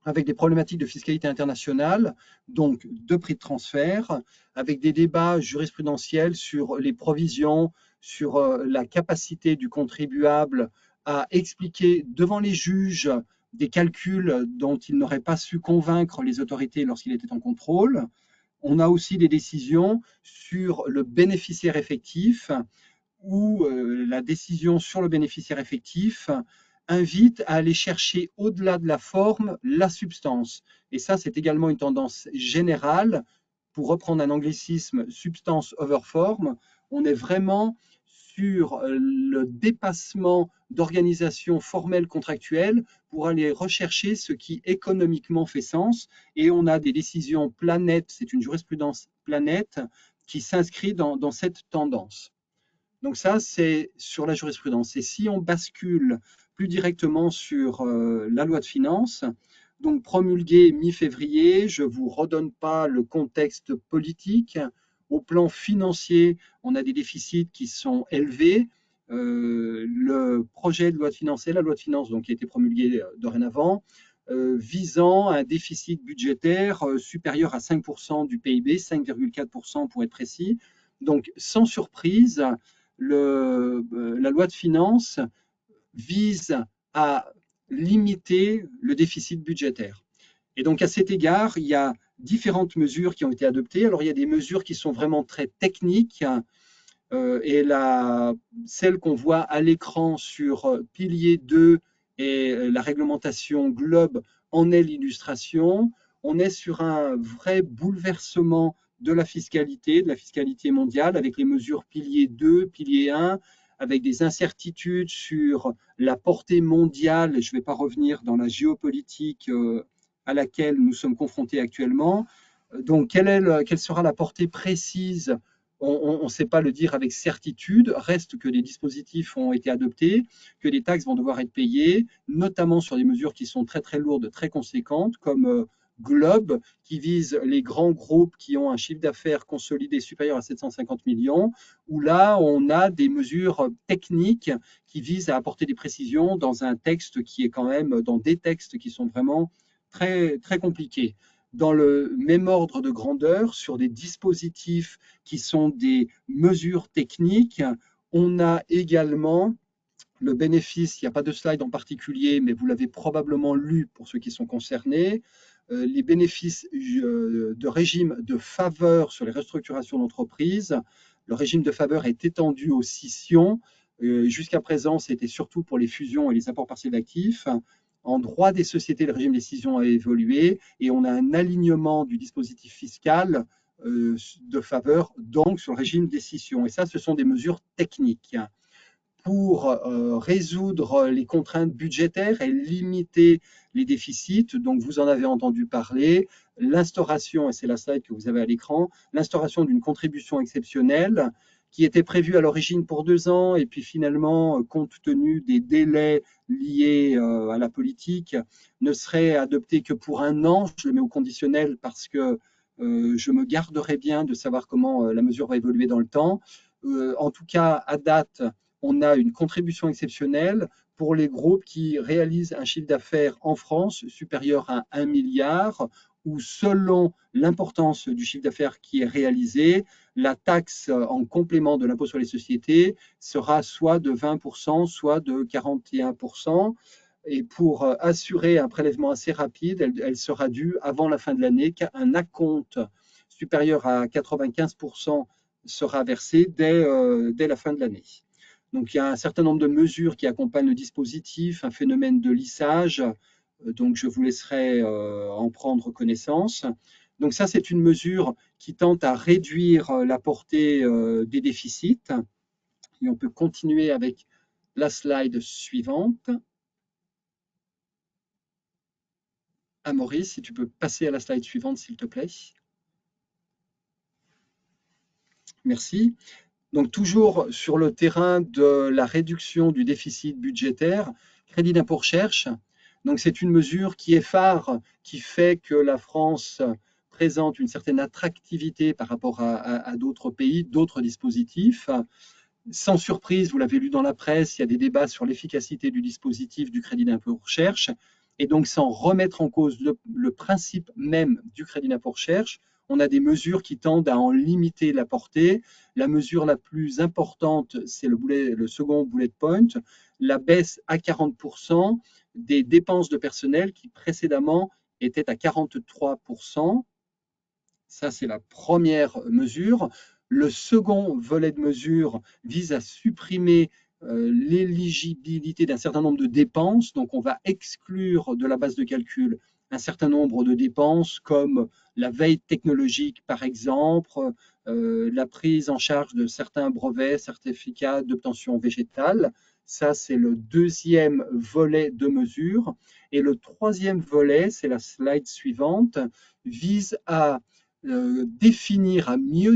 avec des problématiques de fiscalité internationale, donc de prix de transfert, avec des débats jurisprudentiels sur les provisions, sur la capacité du contribuable à expliquer devant les juges des calculs dont il n'aurait pas su convaincre les autorités lorsqu'il était en contrôle. On a aussi des décisions sur le bénéficiaire effectif, où la décision sur le bénéficiaire effectif invite à aller chercher au-delà de la forme la substance. Et ça, c'est également une tendance générale. Pour reprendre un anglicisme, substance over form, on est vraiment sur le dépassement d'organisations formelles contractuelles pour aller rechercher ce qui économiquement fait sens. Et on a des décisions planètes, c'est une jurisprudence planète qui s'inscrit dans cette tendance. Donc ça, c'est sur la jurisprudence. Et si on bascule plus directement sur la loi de finances, donc promulguée mi-février, je ne vous redonne pas le contexte politique. Au plan financier, on a des déficits qui sont élevés. Le projet de loi de finances et la loi de finances, donc, qui a été promulguée dorénavant, visant un déficit budgétaire supérieur à 5% du PIB, 5,4% pour être précis. Donc, sans surprise, la loi de finances vise à limiter le déficit budgétaire. Et donc, à cet égard, il y a différentes mesures qui ont été adoptées. Alors, il y a des mesures qui sont vraiment très techniques. Et celle qu'on voit à l'écran sur pilier 2 et la réglementation GLOBE en est l'illustration. On est sur un vrai bouleversement de la fiscalité mondiale, avec les mesures pilier 2, pilier 1, avec des incertitudes sur la portée mondiale. Je ne vais pas revenir dans la géopolitique à laquelle nous sommes confrontés actuellement. Donc, quelle sera la portée précise? On ne sait pas le dire avec certitude. Reste que des dispositifs ont été adoptés, que des taxes vont devoir être payées, notamment sur des mesures qui sont très très lourdes, très conséquentes, comme Globe, qui vise les grands groupes qui ont un chiffre d'affaires consolidé supérieur à 750 millions, où là, on a des mesures techniques qui visent à apporter des précisions dans un texte qui est quand même, dans des textes qui sont vraiment très, très compliqués. Dans le même ordre de grandeur, sur des dispositifs qui sont des mesures techniques, on a également le bénéfice, il n'y a pas de slide en particulier, mais vous l'avez probablement lu pour ceux qui sont concernés, les bénéfices de régime de faveur sur les restructurations d'entreprises. Le régime de faveur est étendu aux scissions. Jusqu'à présent, c'était surtout pour les fusions et les apports partiels d'actifs. En droit des sociétés, le régime des scissions a évolué et on a un alignement du dispositif fiscal de faveur, donc sur le régime des scissions. Et ça, ce sont des mesures techniques pour résoudre les contraintes budgétaires et limiter les déficits. Donc, vous en avez entendu parler, l'instauration, et c'est la slide que vous avez à l'écran, l'instauration d'une contribution exceptionnelle qui était prévue à l'origine pour 2 ans et puis finalement, compte tenu des délais liés à la politique, ne serait adoptée que pour 1 an. Je le mets au conditionnel parce que je me garderai bien de savoir comment la mesure va évoluer dans le temps. En tout cas, à date, on a une contribution exceptionnelle pour les groupes qui réalisent un chiffre d'affaires en France supérieur à 1 milliard, ou selon l'importance du chiffre d'affaires qui est réalisé, la taxe en complément de l'impôt sur les sociétés sera soit de 20%, soit de 41%. Et pour assurer un prélèvement assez rapide, elle sera due avant la fin de l'année, qu'un acompte supérieur à 95% sera versé dès la fin de l'année. Donc il y a un certain nombre de mesures qui accompagnent le dispositif, un phénomène de lissage, donc je vous laisserai en prendre connaissance. Donc ça, c'est une mesure qui tente à réduire la portée des déficits. Et on peut continuer avec la slide suivante. Maurice, si tu peux passer à la slide suivante, s'il te plaît. Merci. Donc toujours sur le terrain de la réduction du déficit budgétaire, crédit d'impôt recherche. Donc c'est une mesure qui est phare, qui fait que la France présente une certaine attractivité par rapport à d'autres pays, d'autres dispositifs. Sans surprise, vous l'avez lu dans la presse, il y a des débats sur l'efficacité du dispositif du crédit d'impôt recherche. Et donc sans remettre en cause le principe même du crédit d'impôt recherche, on a des mesures qui tendent à en limiter la portée. La mesure la plus importante, c'est le second bullet point, la baisse à 40% des dépenses de personnel qui précédemment étaient à 43%. Ça, c'est la première mesure. Le second volet de mesure vise à supprimer l'éligibilité d'un certain nombre de dépenses. Donc, on va exclure de la base de calcul un certain nombre de dépenses comme la veille technologique, par exemple, la prise en charge de certains brevets, certificats d'obtention végétale. Ça, c'est le deuxième volet de mesure. Et le troisième volet, c'est la slide suivante, vise à mieux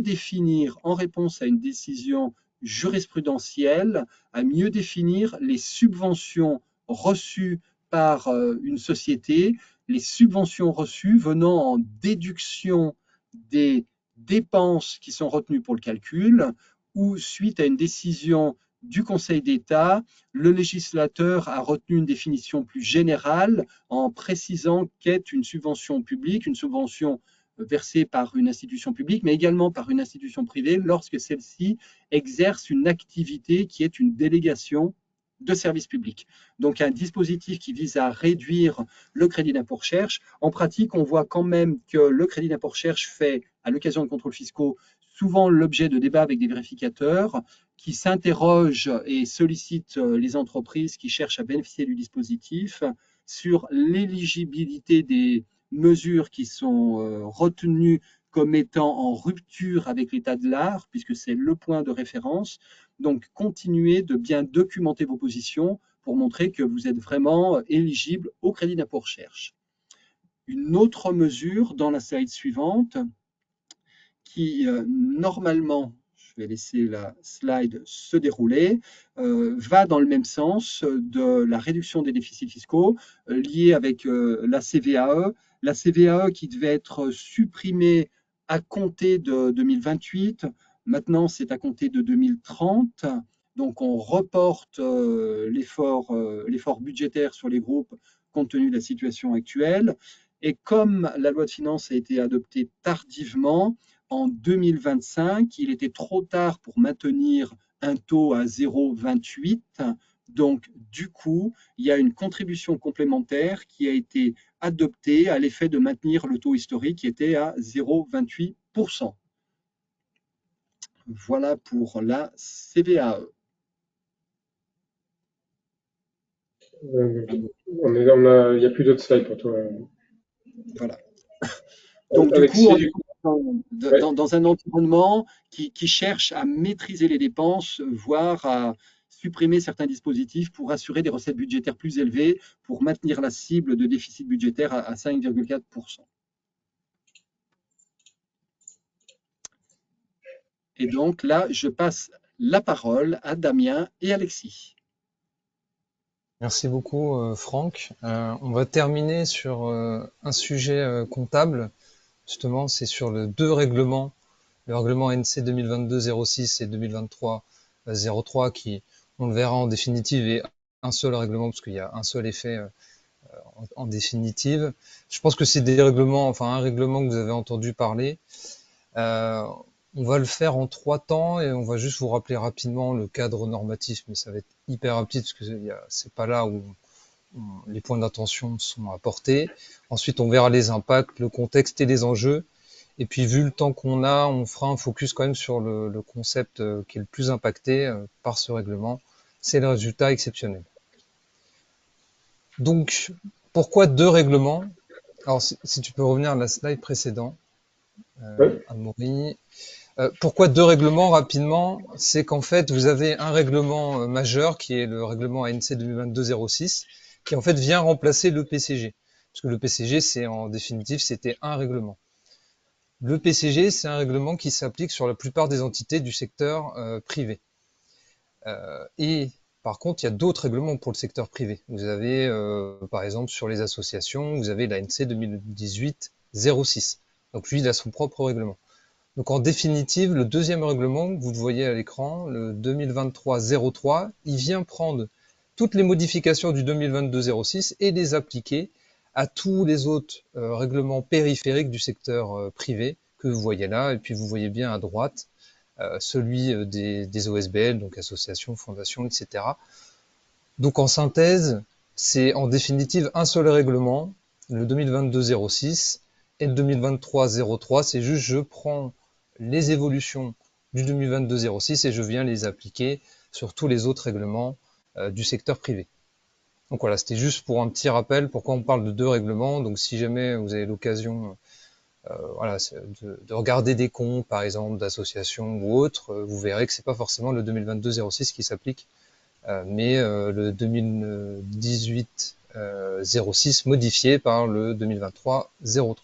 définir, en réponse à une décision jurisprudentielle, à mieux définir les subventions reçues par une société, les subventions reçues venant en déduction des dépenses qui sont retenues pour le calcul, ou suite à une décision du Conseil d'État, le législateur a retenu une définition plus générale en précisant qu'est une subvention publique, une subvention versée par une institution publique, mais également par une institution privée lorsque celle-ci exerce une activité qui est une délégation de service public. Donc un dispositif qui vise à réduire le crédit d'impôt recherche. En pratique, on voit quand même que le crédit d'impôt recherche fait, à l'occasion de contrôles fiscaux, souvent l'objet de débats avec des vérificateurs qui s'interrogent et sollicitent les entreprises qui cherchent à bénéficier du dispositif sur l'éligibilité des mesures qui sont retenues comme étant en rupture avec l'état de l'art, puisque c'est le point de référence. Donc, continuez de bien documenter vos positions pour montrer que vous êtes vraiment éligible au crédit d'impôt recherche. Une autre mesure dans la slide suivante qui, normalement, je vais laisser la slide se dérouler, va dans le même sens de la réduction des déficits fiscaux liés avec la CVAE. La CVAE qui devait être supprimée à compter de 2028, maintenant c'est à compter de 2030. Donc on reporte l'effort budgétaire sur les groupes compte tenu de la situation actuelle. Et comme la loi de finances a été adoptée tardivement, en 2025, il était trop tard pour maintenir un taux à 0,28. Donc, du coup, il y a une contribution complémentaire qui a été adoptée à l'effet de maintenir le taux historique qui était à 0,28%. Voilà pour la CVAE. Il n'y a plus d'autres slides pour toi. Voilà. Donc, du Alexis, coup, dans un environnement qui cherche à maîtriser les dépenses, voire à supprimer certains dispositifs pour assurer des recettes budgétaires plus élevées, pour maintenir la cible de déficit budgétaire à 5,4%. Et donc là, je passe la parole à Damien et Alexis. Merci beaucoup, Franck. On va terminer sur un sujet comptable. Justement, c'est sur le deux règlements, le règlement NC 2022-06 et 2023-03 qui on le verra en définitive, et un seul règlement, parce qu'il y a un seul effet en définitive. Je pense que c'est des règlements, enfin un règlement que vous avez entendu parler. On va le faire en 3 temps et on va juste vous rappeler rapidement le cadre normatif, mais ça va être hyper rapide parce que c'est pas là où les points d'attention sont apportés. Ensuite, on verra les impacts, le contexte et les enjeux. Et puis, vu le temps qu'on a, on fera un focus quand même sur le concept qui est le plus impacté par ce règlement, c'est le résultat exceptionnel. Donc, pourquoi 2 règlements? Alors, si tu peux revenir à la slide précédente, Oui. Amaury. Pourquoi 2 règlements rapidement? C'est qu'en fait, vous avez un règlement majeur qui est le règlement ANC 2022-06 qui en fait vient remplacer le PCG. Parce que le PCG, c'est en définitive, c'était un règlement. Le PCG, c'est un règlement qui s'applique sur la plupart des entités du secteur privé. Et par contre, il y a d'autres règlements pour le secteur privé. Vous avez, par exemple, sur les associations, vous avez l'ANC 2018-06. Donc lui, il a son propre règlement. Donc en définitive, le deuxième règlement que vous voyez à l'écran, le 2023-03, il vient prendre toutes les modifications du 2022-06 et les appliquer à tous les autres règlements périphériques du secteur privé que vous voyez là. Et puis vous voyez bien à droite celui des OSBL, donc associations, fondations, etc. Donc en synthèse, c'est en définitive un seul règlement, le 2022-06, et le 2023-03, c'est juste je prends les évolutions du 2022-06 et je viens les appliquer sur tous les autres règlements du secteur privé. Donc voilà, c'était juste pour un petit rappel pourquoi on parle de 2 règlements. Donc si jamais vous avez l'occasion voilà, de regarder des comptes, par exemple, d'associations ou autres, vous verrez que c'est pas forcément le 2022-06 qui s'applique, mais le 2018-06 modifié par le 2023-03.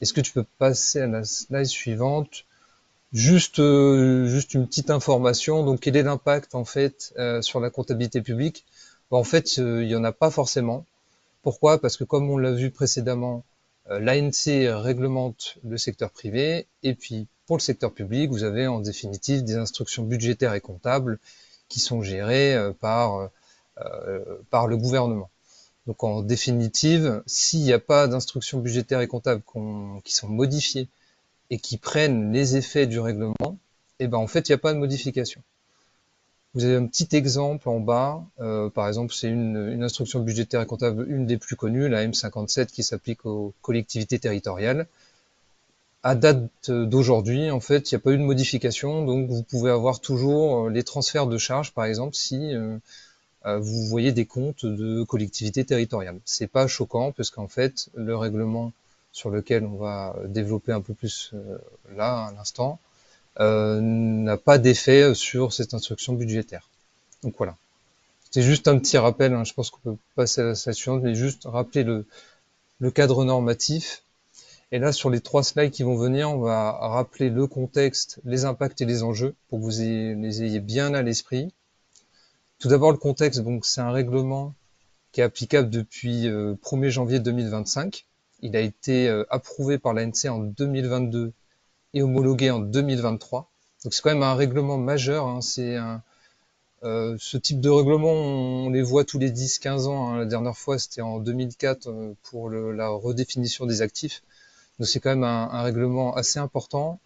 Est-ce que tu peux passer à la slide suivante? Juste une petite information. Donc, quel est l'impact en fait sur la comptabilité publique? Bon, en fait, il y en a pas forcément. Pourquoi? Parce que comme on l'a vu précédemment, l'ANC réglemente le secteur privé, et puis pour le secteur public, vous avez en définitive des instructions budgétaires et comptables qui sont gérées par le gouvernement. Donc en définitive, s'il n'y a pas d'instructions budgétaires et comptables qui sont modifiées et qui prennent les effets du règlement, eh ben en fait, il n'y a pas de modification. Vous avez un petit exemple en bas, par exemple, c'est une instruction budgétaire et comptable, une des plus connues, la M57, qui s'applique aux collectivités territoriales. À date d'aujourd'hui, en fait, il n'y a pas eu de modification, donc vous pouvez avoir toujours les transferts de charges, par exemple, si vous voyez des comptes de collectivités territoriales. C'est pas choquant, parce qu'en fait, le règlement sur lequel on va développer un peu plus là, à l'instant, n'a pas d'effet sur cette instruction budgétaire. Donc voilà. C'est juste un petit rappel, hein, je pense qu'on peut passer à la slide suivante, mais juste rappeler le cadre normatif. Et là, sur les 3 slides qui vont venir, on va rappeler le contexte, les impacts et les enjeux, pour que vous les ayez bien à l'esprit. Tout d'abord, le contexte, donc c'est un règlement qui est applicable depuis 1er janvier 2025. Il a été approuvé par l'ANC en 2022 et homologué en 2023. Donc c'est quand même un règlement majeur, hein, c'est ce type de règlement, on les voit tous les 10-15 ans. Hein. La dernière fois, c'était en 2004 pour la redéfinition des actifs. Donc c'est quand même un règlement assez important,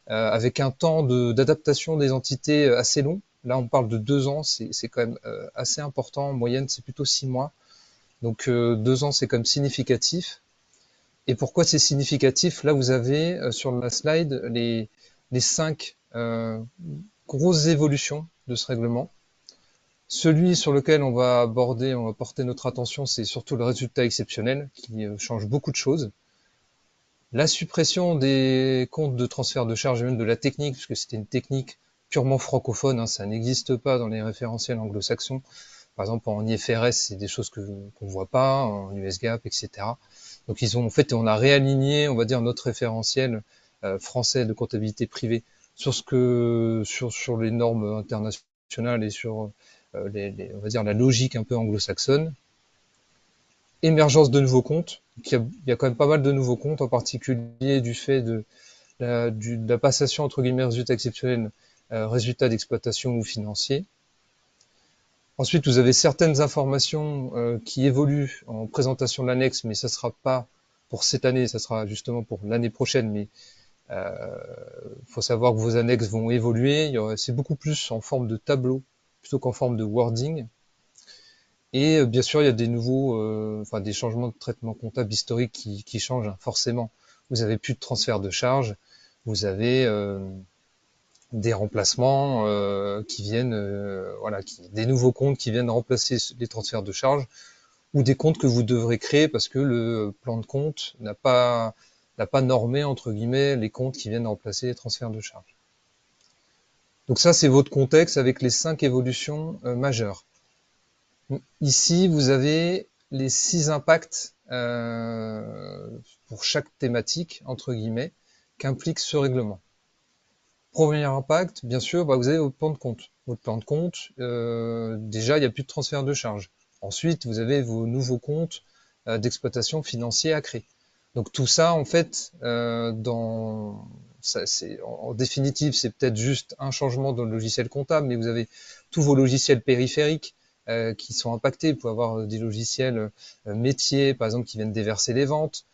avec un temps d'adaptation des entités assez long. Là, on parle de 2 ans, c'est quand même assez important. En moyenne, c'est plutôt 6 mois. Donc 2 ans, c'est quand même significatif. Et pourquoi c'est significatif? Là, vous avez sur la slide les 5 grosses évolutions de ce règlement. Celui sur lequel on va porter notre attention, c'est surtout le résultat exceptionnel qui change beaucoup de choses. La suppression des comptes de transfert de charges et même de la technique, puisque c'était une technique purement francophone, hein, ça n'existe pas dans les référentiels anglo-saxons. Par exemple, en IFRS, c'est des choses qu'on voit pas, en US GAAP, etc. Donc on a réaligné, on va dire, notre référentiel français de comptabilité privée sur sur les normes internationales et sur on va dire la logique un peu anglo-saxonne. Émergence de nouveaux comptes. Il y a quand même pas mal de nouveaux comptes, en particulier du fait de la passation entre guillemets résultats exceptionnels résultats d'exploitation ou financiers. Ensuite, vous avez certaines informations qui évoluent en présentation de l'annexe, mais ça ne sera pas pour cette année, ça sera justement pour l'année prochaine, mais faut savoir que vos annexes vont évoluer. C'est beaucoup plus en forme de tableau plutôt qu'en forme de wording. Et bien sûr, il y a des nouveaux, enfin des changements de traitement comptable historique qui changent, hein, forcément. Vous avez plus de transfert de charges, vous avez des remplacements qui viennent, voilà, des nouveaux comptes qui viennent remplacer les transferts de charges ou des comptes que vous devrez créer parce que le plan de compte n'a pas normé entre guillemets les comptes qui viennent remplacer les transferts de charges. Donc ça, c'est votre contexte avec les 5 évolutions majeures. Ici, vous avez les 6 impacts pour chaque thématique, entre guillemets, qu'implique ce règlement. Premier impact, bien sûr, vous avez votre plan de compte. Votre plan de compte, déjà, il n'y a plus de transfert de charges. Ensuite, vous avez vos nouveaux comptes d'exploitation financiers à créer. Donc tout ça, en fait, en définitive, c'est peut-être juste un changement dans le logiciel comptable, mais vous avez tous vos logiciels périphériques qui sont impactés. Vous pouvez avoir des logiciels métiers, par exemple, qui viennent déverser les ventes,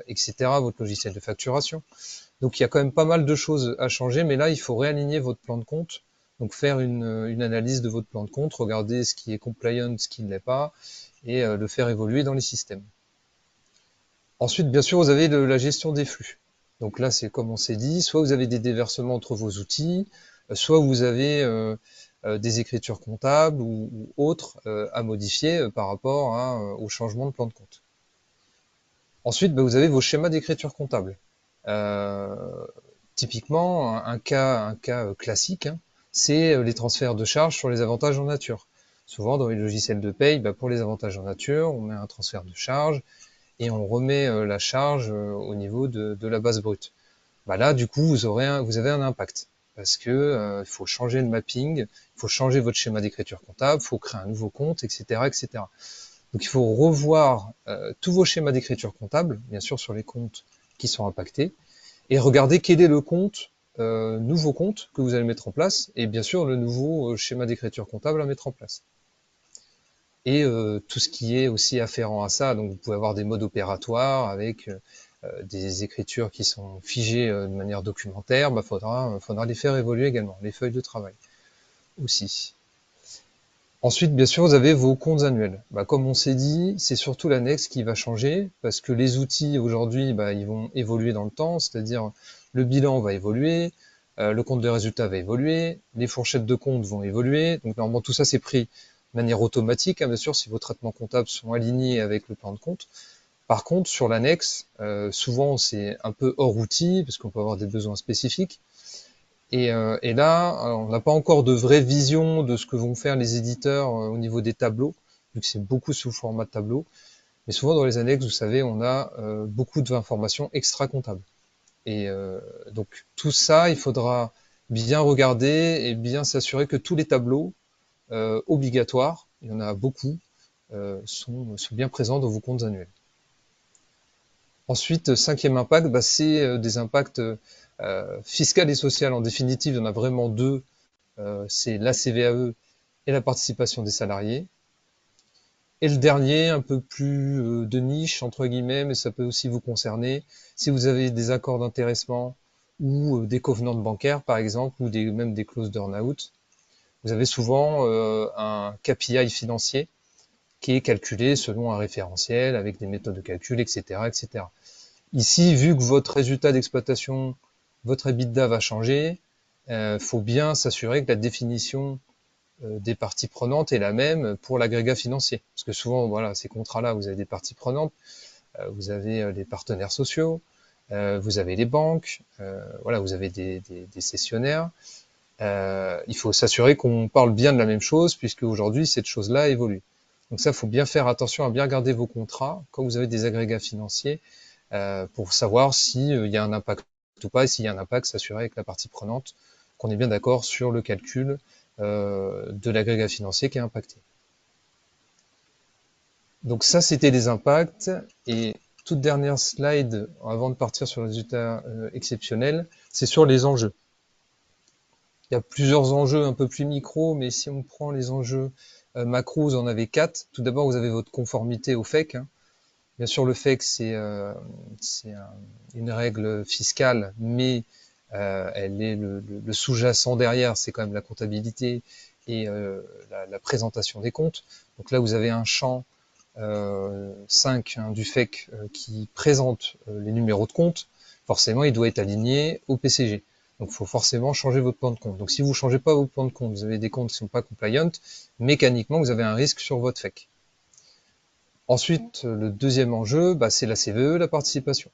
etc., votre logiciel de facturation. Donc il y a quand même pas mal de choses à changer, mais là, il faut réaligner votre plan de compte. Donc faire une analyse de votre plan de compte, regarder ce qui est compliant, ce qui ne l'est pas, et le faire évoluer dans les systèmes. Ensuite, bien sûr, vous avez la gestion des flux. Donc là, c'est comme on s'est dit, soit vous avez des déversements entre vos outils, soit vous avez des écritures comptables ou autres à modifier par rapport au changement de plan de compte. Ensuite, vous avez vos schémas d'écriture comptable. Typiquement, un cas classique, hein, c'est les transferts de charges sur les avantages en nature. Souvent, dans les logiciels de paye, pour les avantages en nature, on met un transfert de charge et on remet la charge au niveau de la base brute. Là, du coup, vous avez un impact parce que il faut changer le mapping, il faut changer votre schéma d'écriture comptable, il faut créer un nouveau compte, etc., etc. Donc, il faut revoir tous vos schémas d'écriture comptable, bien sûr sur les comptes qui sont impactés, et regarder quel est le compte, nouveau compte que vous allez mettre en place, et bien sûr le nouveau schéma d'écriture comptable à mettre en place. Et tout ce qui est aussi afférent à ça, donc vous pouvez avoir des modes opératoires avec des écritures qui sont figées de manière documentaire, faudra les faire évoluer également, les feuilles de travail aussi. Ensuite, bien sûr, vous avez vos comptes annuels. Comme on s'est dit, c'est surtout l'annexe qui va changer parce que les outils aujourd'hui, ils vont évoluer dans le temps, c'est-à-dire le bilan va évoluer, le compte de résultat va évoluer, les fourchettes de compte vont évoluer. Donc normalement, tout ça c'est pris de manière automatique, hein, bien sûr, si vos traitements comptables sont alignés avec le plan de compte. Par contre, sur l'annexe, souvent c'est un peu hors outil parce qu'on peut avoir des besoins spécifiques. Et là, on n'a pas encore de vraie vision de ce que vont faire les éditeurs au niveau des tableaux, vu que c'est beaucoup sous format de tableau. Mais souvent dans les annexes, vous savez, on a beaucoup d'informations extra-comptables. Et donc tout ça, il faudra bien regarder et bien s'assurer que tous les tableaux obligatoires, il y en a beaucoup, sont bien présents dans vos comptes annuels. Ensuite, cinquième impact, c'est des impacts fiscal et social. En définitive, il y en a vraiment deux. C'est la CVAE et la participation des salariés. Et le dernier, un peu plus de niche, entre guillemets, mais ça peut aussi vous concerner, si vous avez des accords d'intéressement ou des covenants bancaires, par exemple, ou même des clauses d'earn-out, vous avez souvent un KPI financier qui est calculé selon un référentiel, avec des méthodes de calcul, etc., etc. Ici, vu que votre résultat d'exploitation, votre EBITDA va changer, faut bien s'assurer que la définition des parties prenantes est la même pour l'agrégat financier. Parce que souvent, voilà, ces contrats-là, vous avez des parties prenantes, vous avez les partenaires sociaux, vous avez les banques, voilà, vous avez des cessionnaires. Il faut s'assurer qu'on parle bien de la même chose, puisque aujourd'hui, cette chose-là évolue. Donc ça, il faut bien faire attention à bien regarder vos contrats quand vous avez des agrégats financiers pour savoir s'il y a un impact ou pas, et s'il y a un impact, s'assurer avec la partie prenante qu'on est bien d'accord sur le calcul de l'agrégat financier qui est impacté. Donc ça, c'était les impacts. Et toute dernière slide, avant de partir sur le résultat exceptionnel, c'est sur les enjeux. il y a plusieurs enjeux un peu plus micro, mais si on prend les enjeux macro, vous en avez 4. Tout d'abord, vous avez votre conformité au FEC, hein. Bien sûr, le FEC, c'est une règle fiscale, mais elle est le sous-jacent derrière, c'est quand même la comptabilité et la présentation des comptes. Donc là, vous avez un champ 5 hein, du FEC qui présente les numéros de compte. Forcément, il doit être aligné au PCG. Donc, il faut forcément changer votre plan de compte. Donc, si vous ne changez pas votre plan de compte, vous avez des comptes qui ne sont pas compliant, mécaniquement, vous avez un risque sur votre FEC. Ensuite, le deuxième enjeu, bah, c'est la CVE, la participation.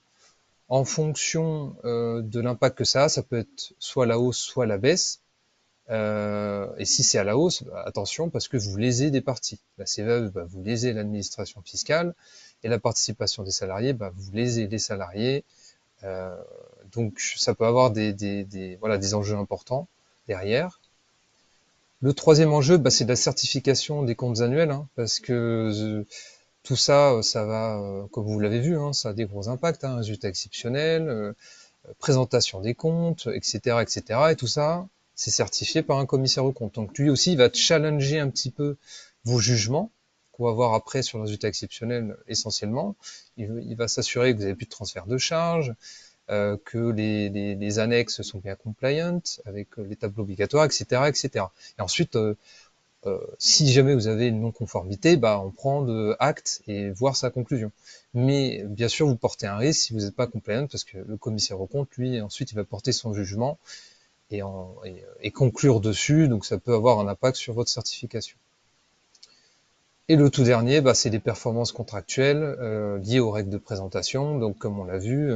En fonction de l'impact que ça peut être soit la hausse, soit la baisse. Et si c'est à la hausse, bah, attention, parce que vous lésez des parties. La CVE, bah, vous lésez l'administration fiscale, et la participation des salariés, bah, vous lésez les salariés. Donc, ça peut avoir voilà, des enjeux importants derrière. Le troisième enjeu, bah, c'est de la certification des comptes annuels, hein, parce que tout ça, ça va, comme vous l'avez vu, hein, ça a des gros impacts, hein, résultats exceptionnels, présentation des comptes, etc., etc. Et tout ça, c'est certifié par un commissaire aux comptes. Donc lui aussi, il va challenger un petit peu vos jugements qu'on va voir après sur le résultat exceptionnel essentiellement. Il va s'assurer que vous n'avez plus de transfert de charges, que les annexes sont bien compliant avec les tableaux obligatoires, etc., etc. Et ensuite, si jamais vous avez une non-conformité, bah, on prend acte et voir sa conclusion. Mais bien sûr, vous portez un risque si vous n'êtes pas compliant, parce que le commissaire aux comptes, lui, ensuite, il va porter son jugement et conclure dessus, donc ça peut avoir un impact sur votre certification. Et le tout dernier, bah, c'est les performances contractuelles liées aux règles de présentation. Donc, comme on l'a vu,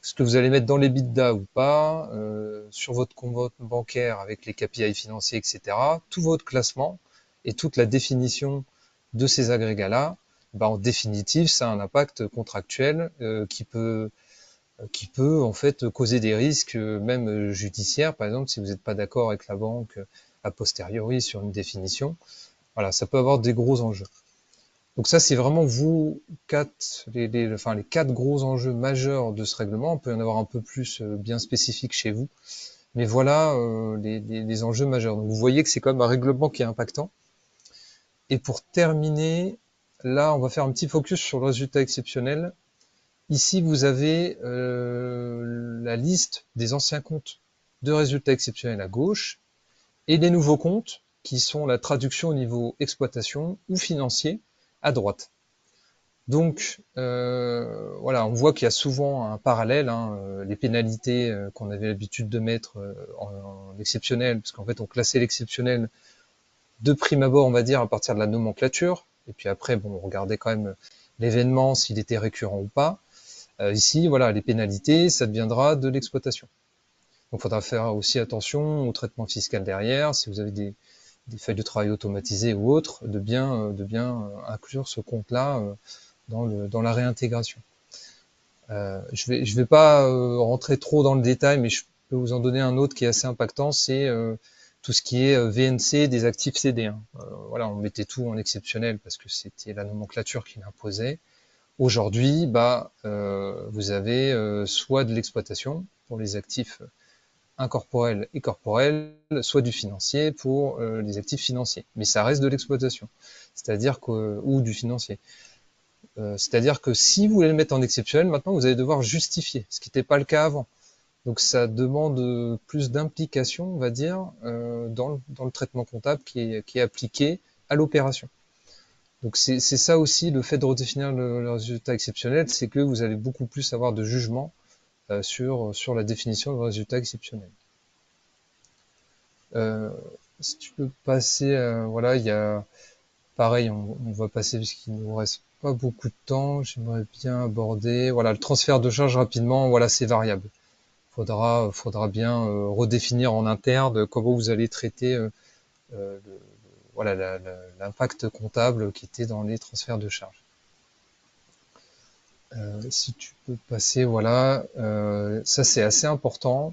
ce que vous allez mettre dans les l'EBITDA ou pas, sur votre compte bancaire avec les KPI financiers, etc., tout votre classement et toute la définition de ces agrégats-là, bah, en définitive, ça a un impact contractuel qui peut en fait causer des risques, même judiciaires, par exemple, si vous n'êtes pas d'accord avec la banque a posteriori sur une définition. Voilà, ça peut avoir des gros enjeux. Donc ça, c'est vraiment les 4 gros enjeux majeurs de ce règlement. On peut y en avoir un peu plus bien spécifiques chez vous. Mais voilà les enjeux majeurs. Donc vous voyez que c'est quand même un règlement qui est impactant. Et pour terminer, là, on va faire un petit focus sur le résultat exceptionnel. Ici, vous avez la liste des anciens comptes de résultats exceptionnels à gauche et les nouveaux comptes qui sont la traduction au niveau exploitation ou financier à droite. Donc voilà, on voit qu'il y a souvent un parallèle, hein, les pénalités qu'on avait l'habitude de mettre en exceptionnel, parce qu'en fait on classait l'exceptionnel de prime abord, on va dire, à partir de la nomenclature, et puis après, bon, on regardait quand même l'événement, s'il était récurrent ou pas. Ici, voilà, les pénalités, ça deviendra de l'exploitation. Donc il faudra faire aussi attention au traitement fiscal derrière, si vous avez des feuilles de travail automatisées ou autres, de bien inclure ce compte-là dans la réintégration. Je vais pas rentrer trop dans le détail, mais je peux vous en donner un autre qui est assez impactant, c'est tout ce qui est VNC des actifs cédés, hein. Voilà, on mettait tout en exceptionnel parce que c'était la nomenclature qui l'imposait. Aujourd'hui, bah, vous avez soit de l'exploitation pour les actifs incorporels et corporels, soit du financier pour les actifs financiers. Mais ça reste de l'exploitation, c'est-à-dire que ou du financier. C'est-à-dire que si vous voulez le mettre en exceptionnel, maintenant vous allez devoir justifier, ce qui n'était pas le cas avant. Donc ça demande plus d'implication, on va dire, dans le traitement comptable qui est appliqué à l'opération. Donc c'est ça aussi le fait de redéfinir le résultat exceptionnel, c'est que vous allez beaucoup plus avoir de jugement sur la définition du résultat exceptionnel. Si tu peux passer, voilà, il y a pareil, on va passer parce qu'il nous reste pas beaucoup de temps. J'aimerais bien aborder, voilà, le transfert de charge rapidement. Voilà, c'est variable. Faudra bien redéfinir en interne comment vous allez traiter voilà l'impact comptable qui était dans les transferts de charges. Si tu peux passer, voilà, ça c'est assez important.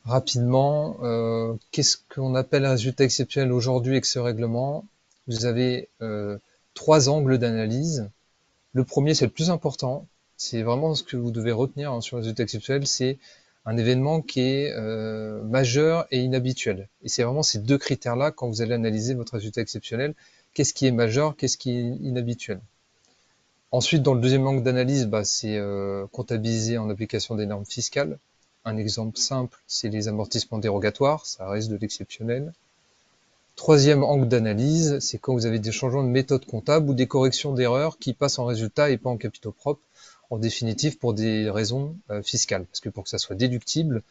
Rapidement, qu'est-ce qu'on appelle un résultat exceptionnel aujourd'hui avec ce règlement? Vous avez 3 angles d'analyse. Le premier, c'est le plus important. C'est vraiment ce que vous devez retenir, hein, sur le résultat exceptionnel, c'est un événement qui est majeur et inhabituel. Et c'est vraiment ces deux critères-là quand vous allez analyser votre résultat exceptionnel. Qu'est-ce qui est majeur, qu'est-ce qui est inhabituel? Ensuite, dans le deuxième angle d'analyse, c'est comptabiliser en application des normes fiscales. Un exemple simple, c'est les amortissements dérogatoires, ça reste de l'exceptionnel. Troisième angle d'analyse, c'est quand vous avez des changements de méthode comptable ou des corrections d'erreurs qui passent en résultat et pas en capitaux propres, en définitive pour des raisons fiscales. Parce que pour que ça soit déductible,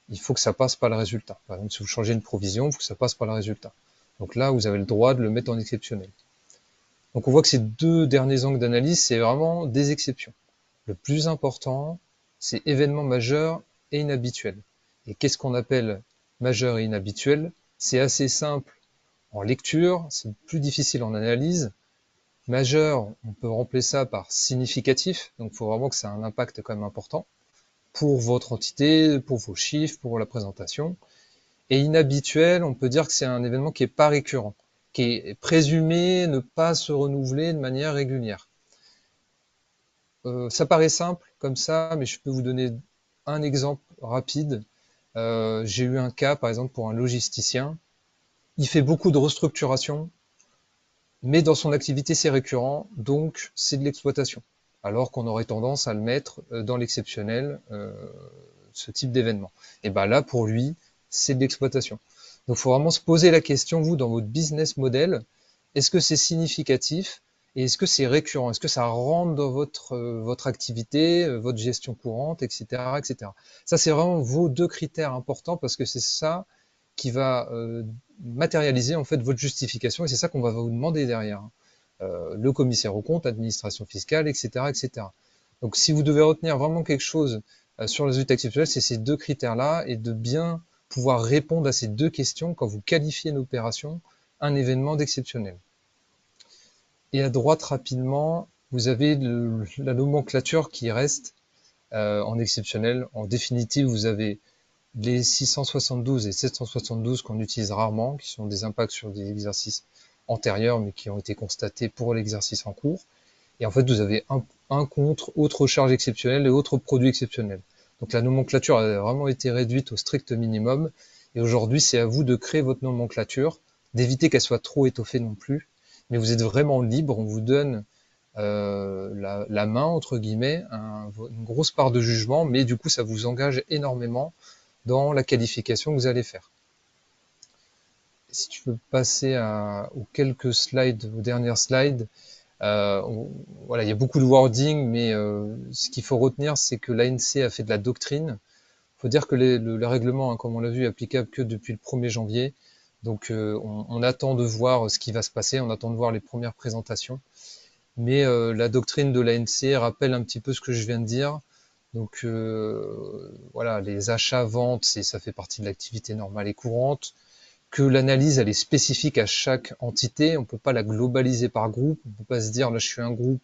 il faut que ça passe par le résultat. Par exemple, si vous changez une provision, il faut que ça passe par le résultat. Donc là, vous avez le droit de le mettre en exceptionnel. Donc on voit que ces deux derniers angles d'analyse, c'est vraiment des exceptions. Le plus important, c'est événements majeurs et inhabituels. Et qu'est-ce qu'on appelle majeur et inhabituel? C'est assez simple en lecture, c'est plus difficile en analyse. Majeur, on peut remplacer ça par significatif, donc il faut vraiment que ça ait un impact quand même important pour votre entité, pour vos chiffres, pour la présentation. Et inhabituel, on peut dire que c'est un événement qui n'est pas récurrent, qui est présumé ne pas se renouveler de manière régulière. Ça paraît simple comme ça, mais je peux vous donner un exemple rapide. J'ai eu un cas, par exemple, pour un logisticien. Il fait beaucoup de restructuration, mais dans son activité, c'est récurrent, donc c'est de l'exploitation. Alors qu'on aurait tendance à le mettre dans l'exceptionnel, ce type d'événement. Et ben là, pour lui, c'est de l'exploitation. Donc, il faut vraiment se poser la question, vous, dans votre business model, est-ce que c'est significatif et est-ce que c'est récurrent? Est-ce que ça rentre dans votre activité, votre gestion courante, etc., etc. Ça, c'est vraiment vos deux critères importants parce que c'est ça qui va matérialiser en fait votre justification et c'est ça qu'on va vous demander derrière. Le commissaire aux comptes, administration fiscale, etc., etc. Donc, si vous devez retenir vraiment quelque chose sur le résultat exceptionnel, c'est ces deux critères-là et de bien pouvoir répondre à ces deux questions quand vous qualifiez une opération, un événement d'exceptionnel. Et à droite, rapidement, vous avez la nomenclature qui reste en exceptionnel. En définitive, vous avez les 672 et 772 qu'on utilise rarement, qui sont des impacts sur des exercices antérieurs, mais qui ont été constatés pour l'exercice en cours. Et en fait, vous avez un contre, autre charge exceptionnelle et autre produit exceptionnel. Donc la nomenclature a vraiment été réduite au strict minimum. Et aujourd'hui, c'est à vous de créer votre nomenclature, d'éviter qu'elle soit trop étoffée non plus. Mais vous êtes vraiment libre, on vous donne la main, entre guillemets, une grosse part de jugement, mais du coup, ça vous engage énormément dans la qualification que vous allez faire. Si tu peux passer aux quelques slides, aux dernières slides, voilà, il y a beaucoup de wording, mais ce qu'il faut retenir, c'est que l'ANC a fait de la doctrine. Il faut dire que le règlement, hein, comme on l'a vu, est applicable que depuis le 1er janvier. Donc on attend de voir ce qui va se passer, on attend de voir les premières présentations. Mais la doctrine de l'ANC rappelle un petit peu ce que je viens de dire. Donc voilà, les achats-ventes, ça fait partie de l'activité normale et courante. Que l'analyse, elle est spécifique à chaque entité. On ne peut pas la globaliser par groupe. On ne peut pas se dire, là, je suis un groupe,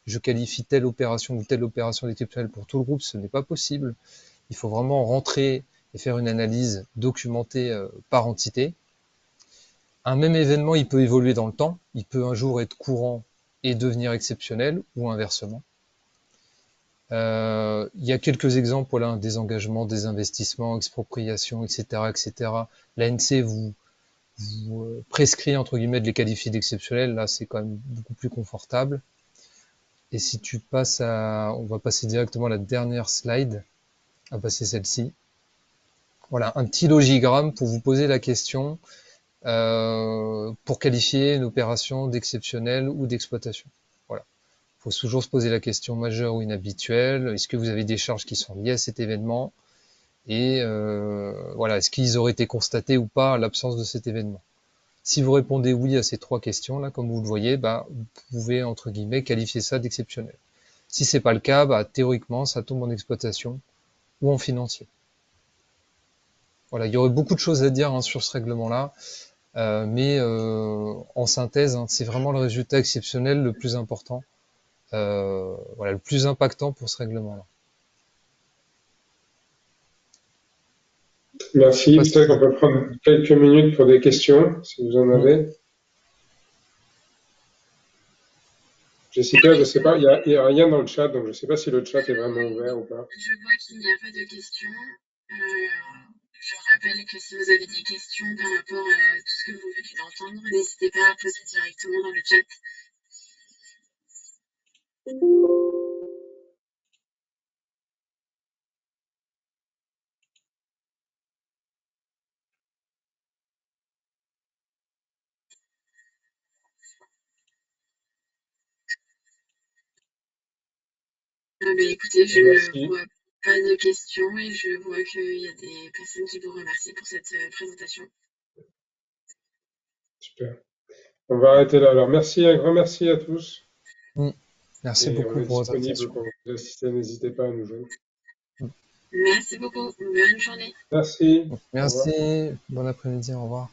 je qualifie telle opération ou telle opération d'exceptionnel pour tout le groupe. Ce n'est pas possible. Il faut vraiment rentrer et faire une analyse documentée par entité. Un même événement, il peut évoluer dans le temps. Il peut un jour être courant et devenir exceptionnel ou inversement. Il y a quelques exemples, voilà, des engagements, des investissements, expropriation, etc., etc. L'ANC vous prescrit, entre guillemets, de les qualifier d'exceptionnels. Là, c'est quand même beaucoup plus confortable. Et si tu passes on va passer directement à la dernière slide. On va passer celle-ci. Voilà, un petit logigramme pour vous poser la question pour qualifier une opération d'exceptionnel ou d'exploitation. Voilà. Il faut toujours se poser la question majeure ou inhabituelle. Est-ce que vous avez des charges qui sont liées à cet événement? Et voilà, est-ce qu'ils auraient été constatés ou pas à l'absence de cet événement? Si vous répondez oui à ces trois questions-là, comme vous le voyez, vous pouvez, entre guillemets, qualifier ça d'exceptionnel. Si c'est pas le cas, théoriquement, ça tombe en exploitation ou en financier. Voilà, il y aurait beaucoup de choses à dire sur ce règlement-là, mais en synthèse, c'est vraiment le résultat exceptionnel le plus important, voilà, le plus impactant pour ce règlement-là. Merci. Peut-être qu'on peut prendre quelques minutes pour des questions, si vous en avez. Jessica, je ne sais pas, il n'y a rien dans le chat, donc je ne sais pas si le chat est vraiment ouvert ou pas. Je vois qu'il n'y a pas de questions. Je rappelle que si vous avez des questions par rapport à tout ce que vous venez d'entendre, n'hésitez pas à poser directement dans le chat. Écoutez, je ne Merci. vois pas de questions et je vois qu'il y a des personnes qui vous remercient pour cette présentation. Super. On va arrêter là. Alors, merci, un grand merci à tous. Merci Et on beaucoup est pour votre disponible attention. quand vous assistez. N'hésitez pas à nous joindre. Merci beaucoup. Bonne journée. Merci. Au revoir. Merci, bon après-midi, au revoir.